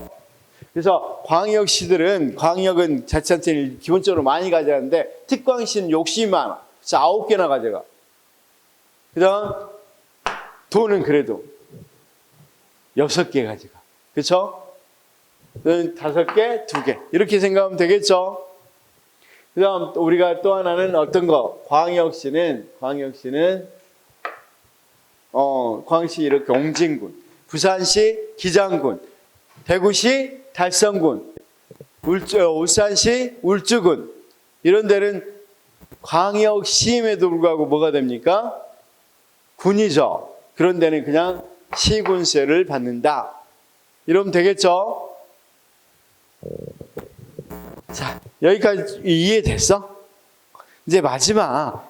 그래서 광역은 자치단체를 기본적으로 많이 가져가는데 특광시는 욕심이 많아. 그래서 9개나 가져가. 그다음 도는 그래도 6개 가져가. 그렇죠? 5개, 2개. 이렇게 생각하면 되겠죠? 그 다음 우리가 또 하나는 어떤 거? 광역시는 광역시 이렇게 옹진군, 부산시 기장군, 대구시 달성군, 울산시 울주군. 이런 데는 광역시임에도 불구하고 뭐가 됩니까? 군이죠. 그런 데는 그냥 시군세를 받는다. 이러면 되겠죠? 자, 여기까지 이해됐어? 이제 마지막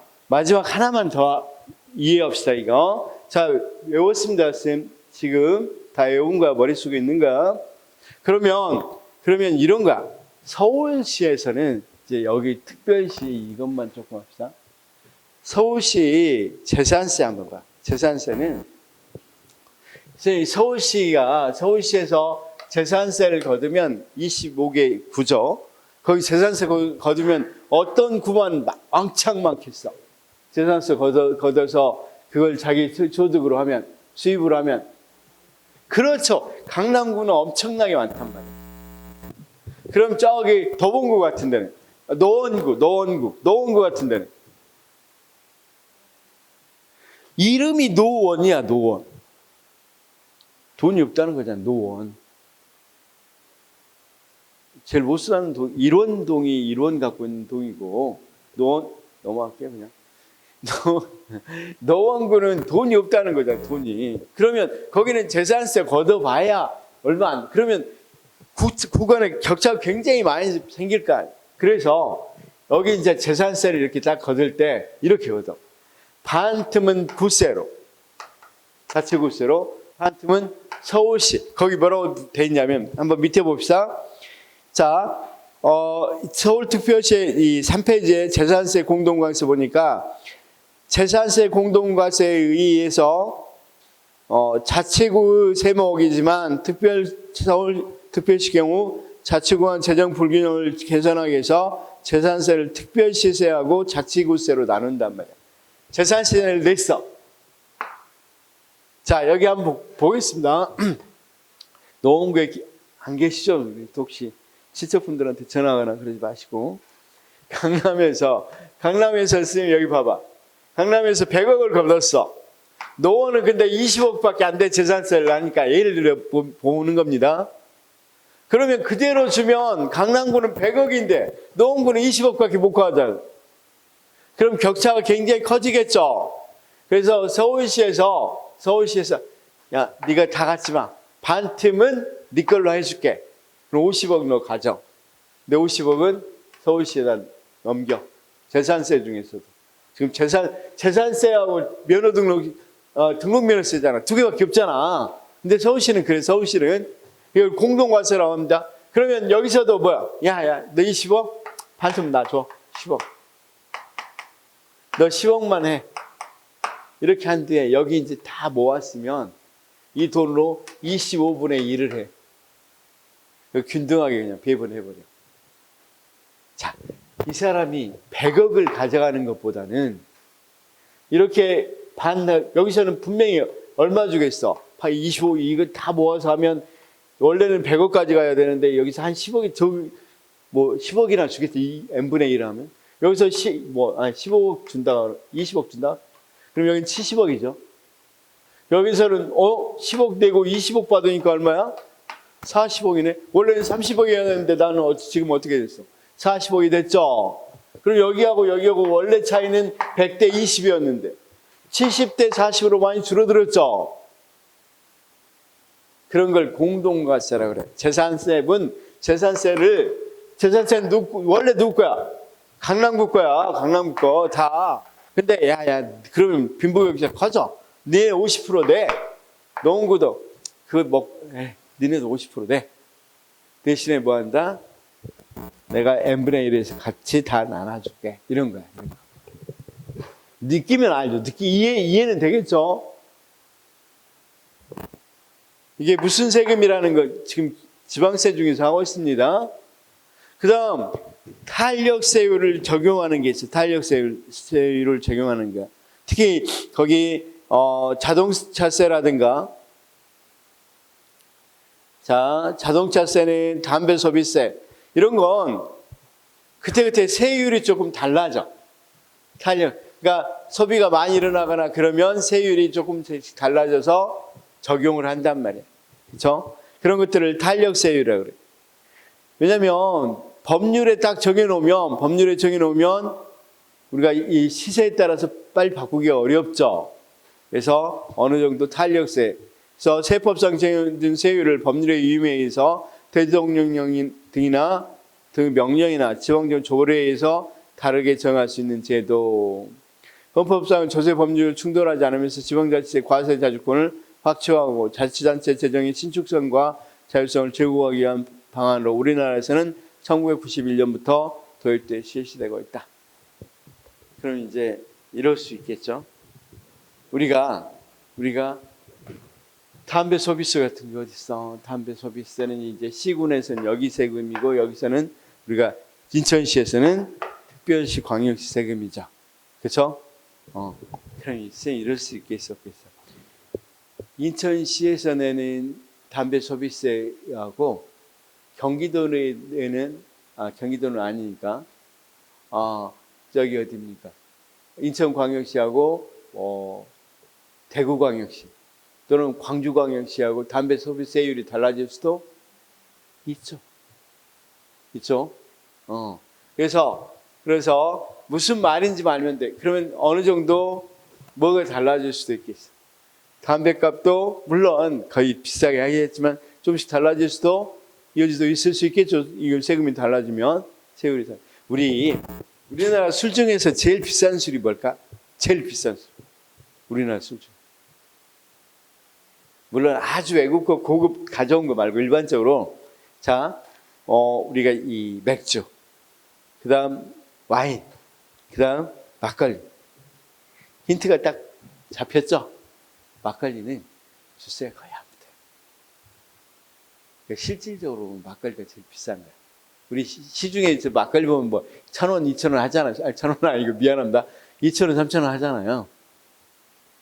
하나만 더 이해합시다, 이거. 자, 외웠습니다, 쌤. 지금 다 외운 거야, 머릿속에 있는 거야. 그러면 이런 거야. 서울시에서는 이제 여기 특별시 이것만 조금 합시다. 서울시 재산세 한번 봐. 재산세는 서울시에서 재산세를 거두면 25개 구죠. 거기 재산세 거두면 어떤 구만 왕창 많겠어. 재산세 걷어서 그걸 자기 소득으로 하면, 수입으로 하면. 그렇죠. 강남구는 엄청나게 많단 말이에요. 그럼 저기 도봉구 같은 데는, 노원구 같은 데는 이름이 노원이야, 노원. 돈이 없다는 거잖아, 노원. 제일 못 사는 일원동이 일원 갖고 있는 동이고, 노원, 넘어갈게요, 그냥. 노원구는 돈이 없다는 거잖아, 돈이. 그러면 거기는 재산세 걷어봐야 얼마 안, 그러면 구간에 격차가 굉장히 많이 생길 거 아니야. 그래서 여기 이제 재산세를 이렇게 딱 거둘 때 이렇게 걷어. 반 틈은 구세로, 자치구세로, 한 틈은 서울시. 거기 뭐라고 돼 있냐면, 한번 밑에 봅시다. 자, 서울특별시의 이 3페이지에 재산세 공동과세 보니까 재산세 공동과세에 의해서 자치구 세목이지만 서울특별시 경우 자치구간 재정 불균형을 개선하기 위해서 재산세를 특별시세하고 자치구세로 나눈단 말이야. 재산세를 냈어. 자, 여기 한번 보겠습니다. 노원구에 안 계시죠? 혹시 친척분들한테 전화하거나 그러지 마시고. 강남에서 쓰면 여기 봐봐. 강남에서 100억을 걷었어. 노원은 근데 20억밖에 안 돼 재산세를 나니까 예를 들어 보는 겁니다. 그러면 그대로 주면 강남구는 100억인데 노원구는 20억밖에 못 가잖아. 그럼 격차가 굉장히 커지겠죠. 그래서 서울시에서 야, 네가 다 갖지 마. 반 틈은 네 걸로 해줄게. 그럼 50억 너 가져. 내 50억은 서울시에다 넘겨. 재산세 중에서도. 지금 재산세하고 면허 등록면허세잖아. 두 개밖에 없잖아. 근데 서울시는 그래. 서울시는 이걸 공동과세라고 합니다. 그러면 여기서도 뭐야? 야, 너 20억? 반틈 나 줘. 10억. 너 10억만 해. 이렇게 한 뒤에 여기 이제 다 모았으면 이 돈으로 25분의 1을 해. 균등하게 그냥 배분해버려. 자, 이 사람이 100억을 가져가는 것보다는 이렇게 여기서는 분명히 얼마 주겠어? 25, 이거 다 모아서 하면 원래는 100억까지 가야 되는데 여기서 한 10억이 10억이나 주겠어. n분의 1 하면. 여기서 15억 준다, 20억 준다? 그럼 여기는 70억이죠. 여기서는 10억 내고 20억 받으니까 얼마야? 40억이네. 원래는 30억이었는데 나는 지금 어떻게 됐어? 40억이 됐죠. 그럼 여기하고 원래 차이는 100대 20이었는데 70대 40으로 많이 줄어들었죠. 그런 걸 공동과세라고 그래. 재산세는 원래 누구 거야? 강남구 거야. 강남구 거 다. 근데 야 그러면 빈부격차 커져. 네 50% 내. 노원구도 니네도 50% 내. 대신에 뭐 한다? 내가 n분의 1에서 같이 다 나눠줄게. 이런 거야. 느끼면 알죠. 이해는 되겠죠? 이게 무슨 세금이라는 거 지금 지방세 중에서 하고 있습니다. 그 다음 탄력세율을 적용하는 게 있어요. 탄력세율을 적용하는 거. 특히 거기 자동차세라든가 자동차세는 담배소비세 이런 건 그때 세율이 조금 달라져. 그러니까 소비가 많이 일어나거나 그러면 세율이 조금씩 달라져서 적용을 한단 말이에요. 그렇죠? 그런 것들을 탄력세율이라고 그래요. 왜냐하면 법률에 정해놓으면 우리가 이 시세에 따라서 빨리 바꾸기가 어렵죠. 그래서 어느 정도 탄력세, 그래서 세법상 정해진 세율을 법률에 위임에 의해서 대통령 등이나 명령이나 지방정 조례에 의해서 다르게 정할 수 있는 제도. 헌법상은 조세 법률을 충돌하지 않으면서 지방자치의 과세 자주권을 확충하고 자치단체 재정의 신축성과 자율성을 제고하기 위한 방안으로 우리나라에서는 1991년부터 도입돼 실시되고 있다. 그럼 이제 이럴 수 있겠죠. 우리가 담배 소비세 같은 게 어디 있어? 담배 소비세는 이제 시군에서는 여기 세금이고 여기서는 우리가 인천시에서는 특별시 광역시 세금이죠. 그렇죠? 그럼 이럴 수 있겠어. 인천시에서 내는 담배 소비세하고 경기도는 아니니까 저기 어디입니까? 인천광역시하고 대구광역시 또는 광주광역시하고 담배 소비세율이 달라질 수도 있죠. 그래서 무슨 말인지 알면 돼. 그러면 어느 정도 뭐가 달라질 수도 있겠어. 담배값도 물론 거의 비싸게 하겠지만 조금씩 달라질 수도 여지도 있을 수 있겠죠. 이걸 세금이 달라지면 세율이 우리나라 술 중에서 제일 비싼 술이 뭘까? 제일 비싼 술. 우리나라 술 중. 물론 아주 외국 거 고급 가져온 거 말고 일반적으로 우리가 이 맥주, 그다음 와인, 그다음 막걸리. 힌트가 딱 잡혔죠? 막걸리는 주세가 거의 안 붙어요. 그러니까 실질적으로 막걸리가 제일 비싼 거야. 우리 시중에 이제 막걸리 보면 뭐 1,000원, 2,000원 하잖아요. 아니, 1,000원 아니고 미안합니다. 2,000원, 3,000원 하잖아요.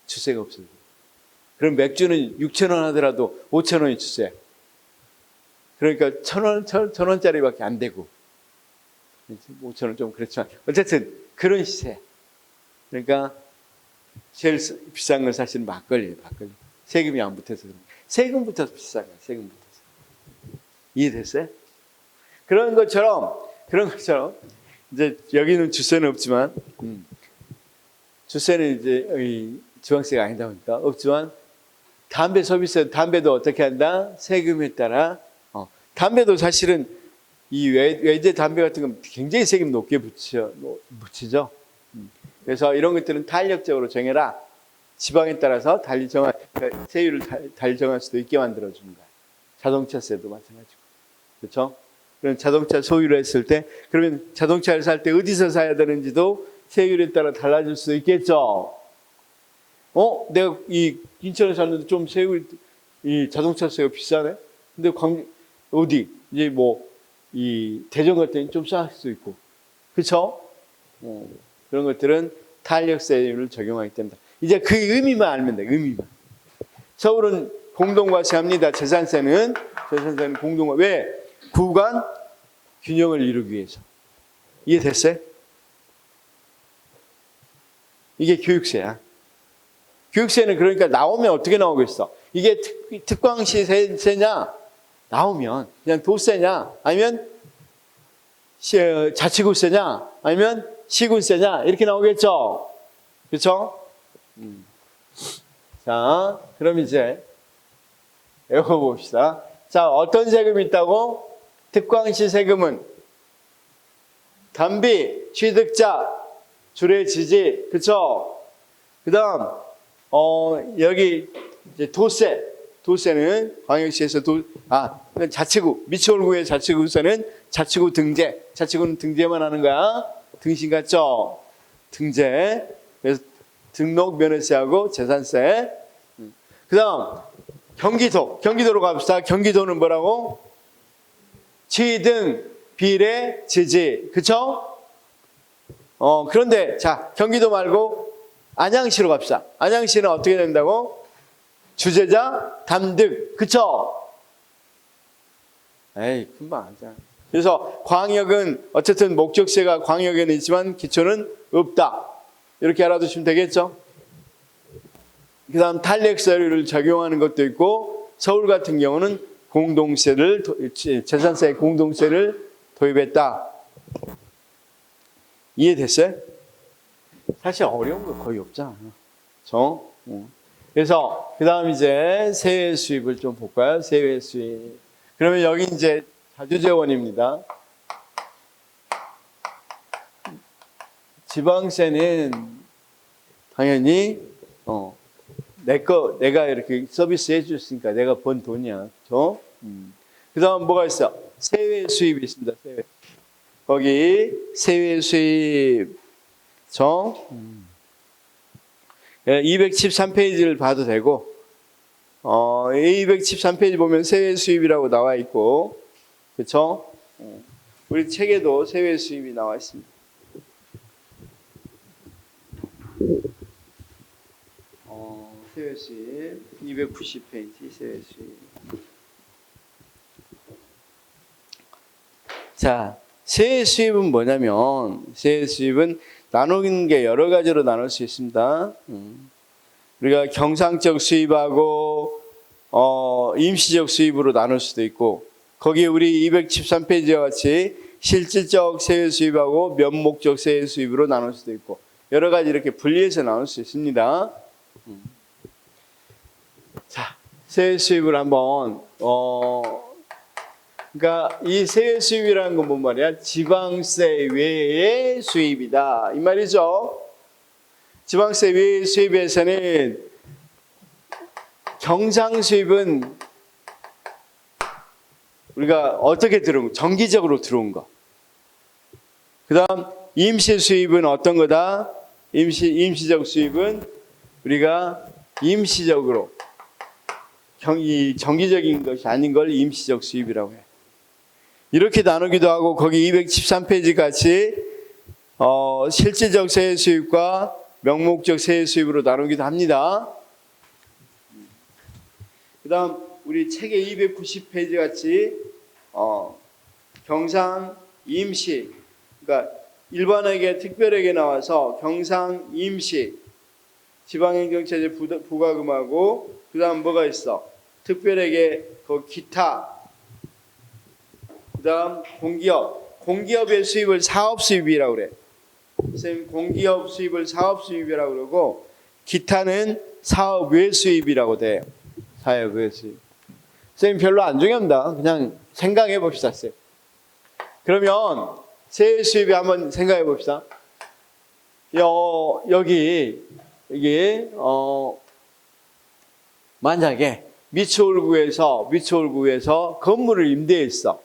주세가 없어요. 그럼 맥주는 6,000원 하더라도 5,000원이 주세. 그러니까 1,000원짜리밖에 안 되고 5,000원 좀 그렇지만 어쨌든 그런 시세. 그러니까 제일 비싼 건 사실은 막걸리예요. 막걸리. 세금이 안 붙어서 그런. 세금 붙어서 비싼 거예요. 세금 붙어서. 이해됐어요? 그런 것처럼 이제 여기는 주세는 없지만 주세는 이제 지방세가 아니다 보니까 없지만 담배 소비세, 담배도 어떻게 한다? 세금에 따라. 담배도 사실은 이 외제 담배 같은 건 굉장히 세금 높게 붙이죠. 그래서 이런 것들은 탄력적으로 정해라. 지방에 따라서 세율을 달리 정할 수도 있게 만들어주는 거야. 자동차세도 마찬가지고. 그렇죠? 그럼 자동차 소유를 했을 때, 그러면 자동차를 살 때 어디서 사야 되는지도 세율에 따라 달라질 수도 있겠죠. 내가 이 인천에 샀는데 좀 이 자동차세가 비싸네? 근데 어디? 이제 이 대전 같은 좀 쌀 수도 있고. 그쵸? 그런 것들은 탄력세율을 적용하기 때문에. 이제 그 의미만 알면 돼, 의미만. 서울은 공동과세 합니다. 재산세는 공동과세. 왜? 구간 균형을 이루기 위해서. 이해됐어요? 이게 교육세야. 교육세는 그러니까 나오면 어떻게 나오겠어? 이게 특광시 세냐? 나오면 그냥 도세냐? 아니면 자치구세냐? 아니면 시군세냐? 이렇게 나오겠죠? 그렇죠? 자, 그럼 이제 외워봅시다. 자, 어떤 세금이 있다고? 특광시 세금은 담비, 취득자, 주례지지, 그쵸? 그 다음, 여기 이제 도세는 광역시에서 자치구, 미추홀구의 자치구세는 자치구 등재, 자치구는 등재만 하는 거야. 등신 같죠? 등재. 그래서 등록 면허세하고 재산세. 그 다음, 경기도로 갑시다. 경기도는 뭐라고? 취등, 비례, 지지. 그쵸? 그런데, 자, 경기도 말고 안양시로 갑시다. 안양시는 어떻게 된다고? 주재자, 담득. 그쵸? 에이, 금방 알잖아. 그래서 광역은, 어쨌든 목적세가 광역에는 있지만 기초는 없다. 이렇게 알아두시면 되겠죠? 그 다음 탄력세를 적용하는 것도 있고, 서울 같은 경우는 재산세 공동세를 도입했다. 이해됐어요? 사실 어려운 거 거의 없잖아. 그래서 그 다음 이제 세외 수입을 좀 볼까요? 세외 수입. 그러면 여기 이제 자주재원입니다. 지방세는 당연히 내가 이렇게 서비스 해줬으니까 내가 번 돈이야. 그 다음 뭐가 있어? 세외 수입이 있습니다. 세외. 거기 세외 수입 213페이지를 봐도 되고 213페이지 보면 세외 수입이라고 나와 있고, 그렇죠? 우리 책에도 세외 수입이 나와 있습니다. 세외 수입 290페이지 세외 수입. 자, 세외 수입은 뭐냐면, 세외 수입은 나누는 게 여러 가지로 나눌 수 있습니다. 우리가 경상적 수입하고 임시적 수입으로 나눌 수도 있고, 거기에 우리 213페이지와 같이 실질적 세외 수입하고 면목적 세외 수입으로 나눌 수도 있고, 여러 가지 이렇게 분리해서 나눌 수 있습니다. 자, 세외 수입을 한번 그러니까 이 세외 수입이라는 건 뭔 말이야? 지방세 외의 수입이다 이 말이죠. 지방세 외의 수입에서는 경상 수입은 우리가 어떻게 들어온 거? 정기적으로 들어온 거. 그 다음 임시 수입은 어떤 거다? 임시적 수입은 우리가 임시적으로 정기적인 것이 아닌 걸 임시적 수입이라고 해. 이렇게 나누기도 하고 거기 213페이지 같이 실질적 세액 수입과 명목적 세액 수입으로 나누기도 합니다. 그 다음 우리 책의 290페이지 같이 경상 임시, 그러니까 일반에게 특별에게 나와서 경상 임시 지방행정체제 부과금하고 그 다음 뭐가 있어? 특별에게 그 기타, 그 다음 공기업의 수입을 사업수입이라고 그래. 선생님 공기업 수입을 사업수입이라고 그러고 기타는 사업 외 수입이라고 돼요. 사업 외 수입. 선생님 별로 안 중요합니다. 그냥 생각해 봅시다. 선생님. 그러면 세액 수입이 한번 생각해 봅시다. 여기 만약에 미추홀구에서 건물을 임대했어.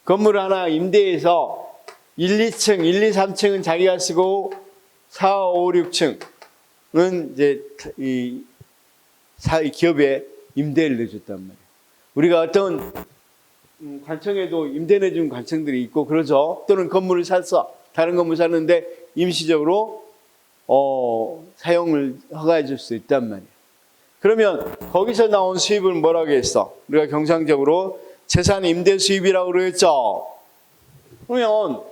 건물 하나 임대해서 1, 2층, 1, 2, 3층은 자기가 쓰고 4, 5, 6층은 이제 이 기업에 임대를 내줬단 말이에요. 우리가 어떤 관청에도 임대 내준 관청들이 있고 그러죠. 또는 건물을 샀어. 다른 건물 샀는데 임시적으로 사용을 허가해 줄 수 있단 말이에요. 그러면 거기서 나온 수입을 뭐라고 했어? 우리가 경상적으로 재산 임대 수입이라고 그랬죠. 그러면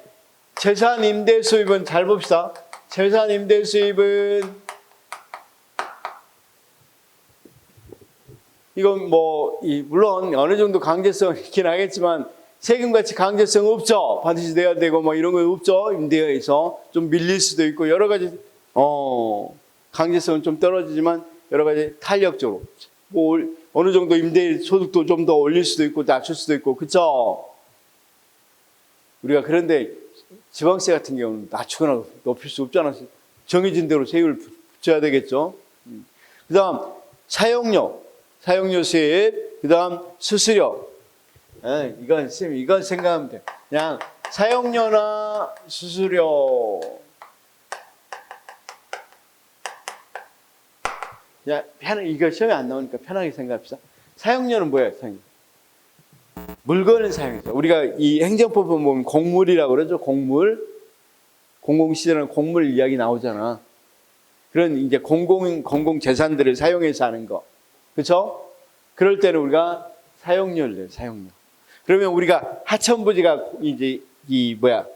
재산 임대 수입은 잘 봅시다. 재산 임대 수입은 이건 물론 어느 정도 강제성은 있긴 하겠지만 세금같이 강제성 없죠. 반드시 내야 되고 이런 거 없죠. 임대에서 좀 밀릴 수도 있고 여러 가지 강제성은 좀 떨어지지만 여러 가지 탄력적으로 어느 정도 임대 소득도 좀 더 올릴 수도 있고 낮출 수도 있고 그렇죠. 우리가 그런데 지방세 같은 경우는 낮추거나 높일 수 없잖아. 정해진 대로 세율을 붙여야 되겠죠. 그 다음 사용료 수입, 그 다음 수수료. 이건 생각하면 돼. 그냥 사용료나 수수료. 이거 시험에 안 나오니까 편하게 생각합시다. 사용료는 뭐예요? 사용료. 물건을 사용해서 우리가 이 행정법을 보면 공물이라고 그러죠. 공공시설은 공물 이야기 나오잖아. 그런 이제 공공 재산들을 사용해서 하는 거, 그렇죠? 그럴 때는 우리가 사용료를 내요. 사용료. 그러면 우리가 하천부지가 이제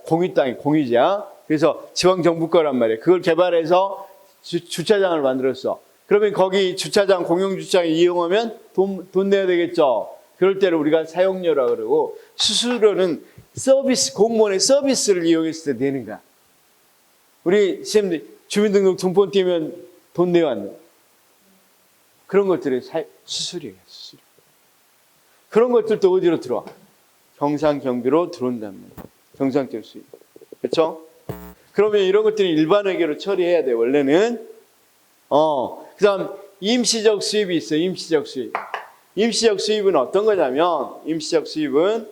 공유 땅이 공유지야. 그래서 지방 정부 거란 말이에요. 그걸 개발해서 주차장을 만들었어. 그러면 거기 주차장 공용 주차장 이용하면 돈 내야 되겠죠. 그럴 때는 우리가 사용료라고 그러고 수수료는 서비스, 공무원의 서비스를 이용했을 때 내는 거야. 우리 선생님들 주민등록 등본 띄면 돈 내요, 안 내요? 그런 것들이 수수료예요, 수수료. 그런 것들도 어디로 들어와? 경상경비로 들어온단 말이에요. 경상적 수입. 그렇죠? 그러면 이런 것들이 일반회계로 처리해야 돼, 원래는. 그 다음 임시적 수입이 있어요, 임시적 수입. 임시적 수입은 어떤 거냐면, 임시적 수입은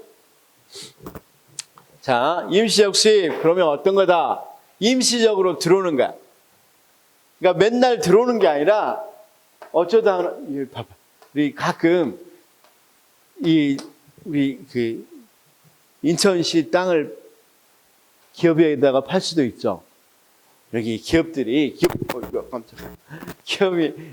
임시적 수입 그러면 어떤 거다? 임시적으로 들어오는 거야. 그러니까 맨날 들어오는 게 아니라 어쩌다 봐봐. 우리 가끔 우리 인천시 땅을 기업에다가 팔 수도 있죠. 여기 기업이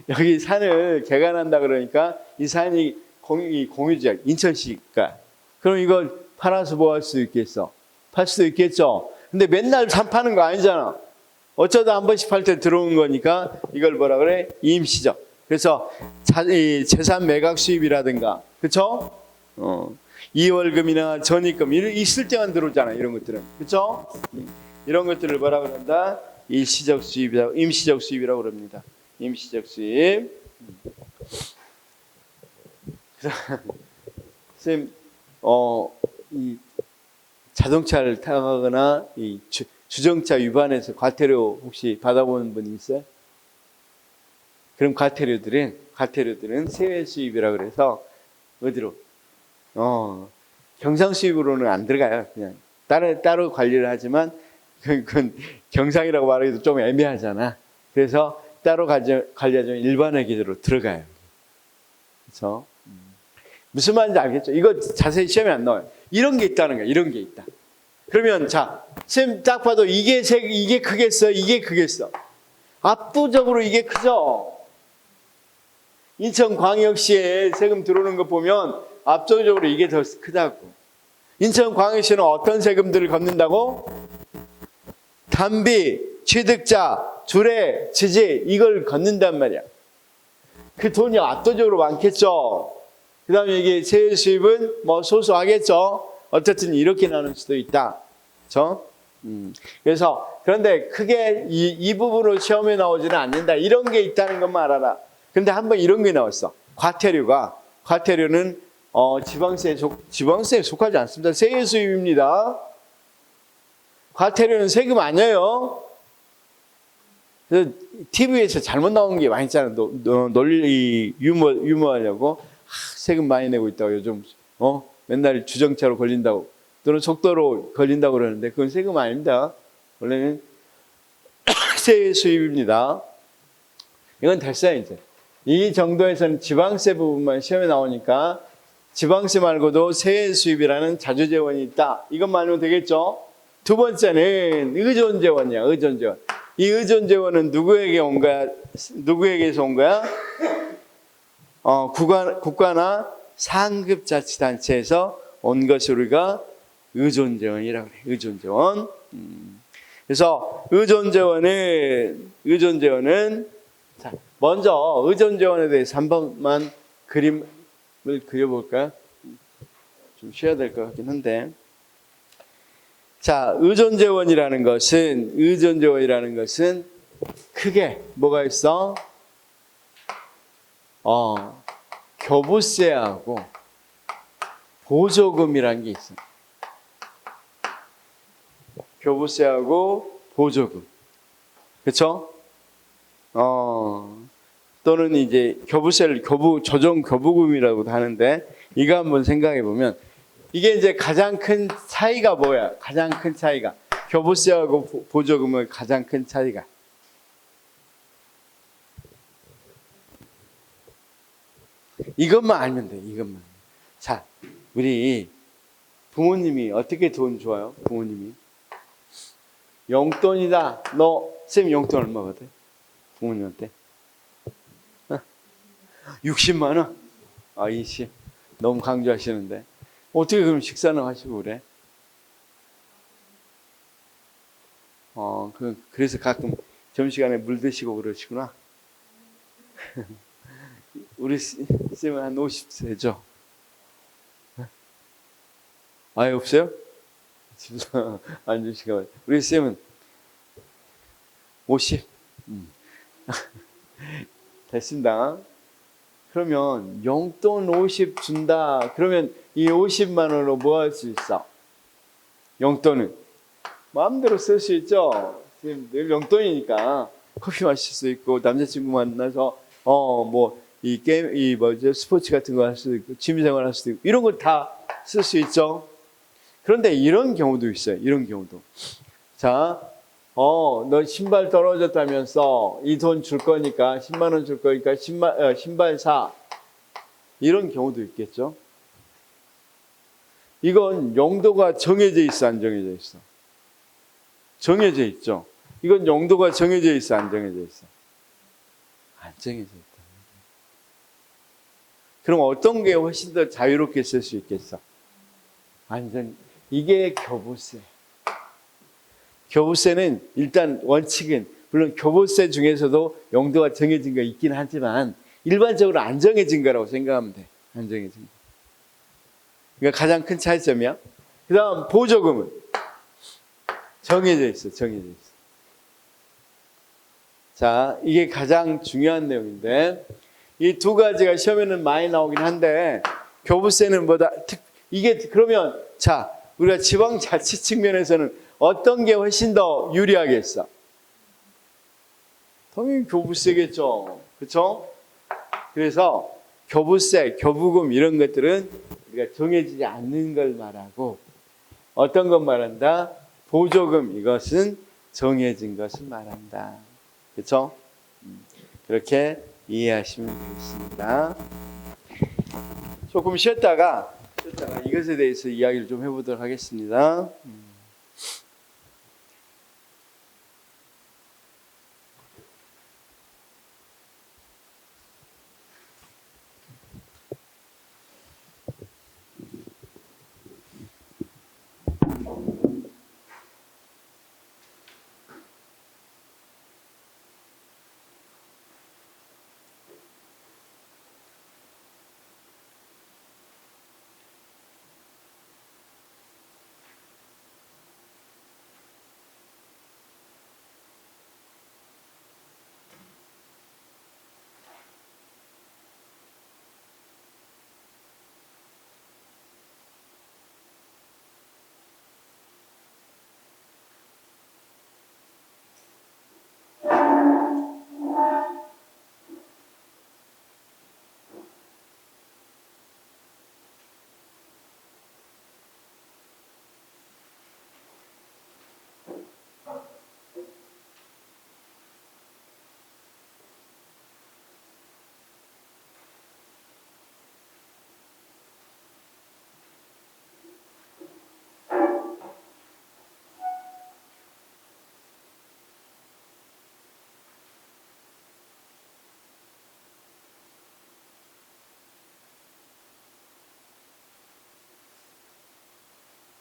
여기 산을 개간한다 그러니까 이 산이 공유지야, 인천시가. 그럼 이걸 팔아서 뭐 할 수 있겠어? 팔 수도 있겠죠. 근데 맨날 산 파는 거 아니잖아. 어쩌다 한 번씩 팔 때 들어오는 거니까 이걸 뭐라 그래? 임시적. 그래서 재산 매각 수입이라든가, 그렇죠? 이월금이나 전입금 있을 때만 들어오잖아, 이런 것들은. 그렇죠? 이런 것들을 뭐라 그런다? 일시적 수입이라고, 임시적 수입이라고 그럽니다. 임시적 수입. 선생님, 이 자동차를 타거나 이 주정차 위반해서 과태료 혹시 받아보는 분이 있어요? 그럼 과태료들은 세외 수입이라 그래서 어디로? 경상 수입으로는 안 들어가요. 그냥 따로 관리를 하지만 그건 경상이라고 말하기도 좀 애매하잖아. 그래서 따로 관리하자면 일반회 계좌로 들어가요. 그렇죠? 무슨 말인지 알겠죠? 이거 자세히 시험에 안 나와요. 이런 게 있다는 거야. 이런 게 있다. 그러면 자, 쌤 딱 봐도 이게 크겠어? 이게 크겠어? 압도적으로 이게 크죠? 인천광역시에 세금 들어오는 거 보면 압도적으로 이게 더 크다고. 인천광역시는 어떤 세금들을 걷는다고? 담비, 취득자, 주례, 지지 이걸 걷는단 말이야. 그 돈이 압도적으로 많겠죠. 그 다음에 이게 세율 수입은 뭐 소소하겠죠. 어쨌든 이렇게 나눌 수도 있다. 그렇죠? 그래서 그런데 크게 이 부분으로 시험에 나오지는 않는다. 이런 게 있다는 것만 알아라. 근데 한번 이런 게 나왔어. 과태료는 지방세에 속하지 않습니다. 세율 수입입니다. 과태료는 세금 아니에요. 그래서 TV에서 잘못 나오는 게 많이 있잖아. 논리 유머하려고 세금 많이 내고 있다고 요즘 맨날 주정차로 걸린다고 또는 속도로 걸린다고 그러는데 그건 세금 아닙니다. 원래는 세율 수입입니다. 이건 됐어요. 이제 이 정도에서는 지방세 부분만 시험에 나오니까 지방세 말고도 세율 수입이라는 자주재원이 있다. 이것만 알면 되겠죠. 두 번째는 의존재원이야. 의존재원. 이 의존재원은 누구에게서 온 거야? 국가나 상급자치단체에서 온 것을 우리가 의존재원이라고 그래. 의존재원. 그래서 의존재원은 자, 먼저 의존재원에 대해서 한 번만 그림을 그려볼까요? 좀 쉬어야 될 것 같긴 한데. 자, 의존재원이라는 것은 크게 뭐가 있어? 교부세하고 보조금이라는 게 있어. 교부세하고 보조금. 그렇죠? 또는 이제 교부세를 조정 교부금이라고도 하는데 이거 한번 생각해 보면 이게 이제 가장 큰 차이가 뭐야? 가장 큰 차이가 교부세하고 보조금의 가장 큰 차이가 이것만 알면 돼. 이것만. 자, 우리 부모님이 어떻게 돈 줘요? 부모님이 용돈이다. 쌤 용돈 얼마 받아? 부모님한테 60만 원? 이씨 너무 강조하시는데 어떻게 그럼 식사는 하시고 그래? 그래서 가끔 점심시간에 물 드시고 그러시구나. 우리 쌤은 한 50세죠? 아예 없어요? 집에서 안 주시가 우리 쌤은 50? 됐습니다. 그러면 용돈 50 준다. 그러면 이 50만 원으로 뭐 할 수 있어? 용돈은 마음대로 쓸 수 있죠. 늘 용돈이니까 커피 마실 수 있고 남자친구 만나서 이 게임 스포츠 같은 거 할 수도 있고 취미생활 할 수도 있고 이런 거 다 쓸 수 있죠. 그런데 이런 경우도 있어요. 이런 경우도. 자, 너 신발 떨어졌다면서 이 돈 줄 거니까 10만 원 줄 거니까 신발 사. 이런 경우도 있겠죠. 이건 용도가 정해져 있어, 안 정해져 있어? 정해져 있죠. 이건 용도가 정해져 있어, 안 정해져 있어? 안 정해져 있다. 그럼 어떤 게 훨씬 더 자유롭게 쓸 수 있겠어? 완전 이게 교부세. 교부세는 일단 원칙은 물론 교부세 중에서도 용도가 정해진 거 있긴 하지만 일반적으로 안 정해진 거라고 생각하면 돼. 안 정해진 거. 그러니까 가장 큰 차이점이야. 그 다음 보조금은 정해져 있어. 정해져 있어. 자, 이게 가장 중요한 내용인데 이 두 가지가 시험에는 많이 나오긴 한데 교부세는 이게 그러면 자 우리가 지방자치 측면에서는 어떤 게 훨씬 더 유리하겠어? 당연히 교부세겠죠. 그렇죠? 그래서 교부세, 교부금 이런 것들은 우리가 정해지지 않는 걸 말하고 어떤 것 말한다? 보조금 이것은 정해진 것을 말한다. 그렇죠? 그렇게 이해하시면 되겠습니다. 조금 쉬었다가 이것에 대해서 이야기를 좀 해보도록 하겠습니다.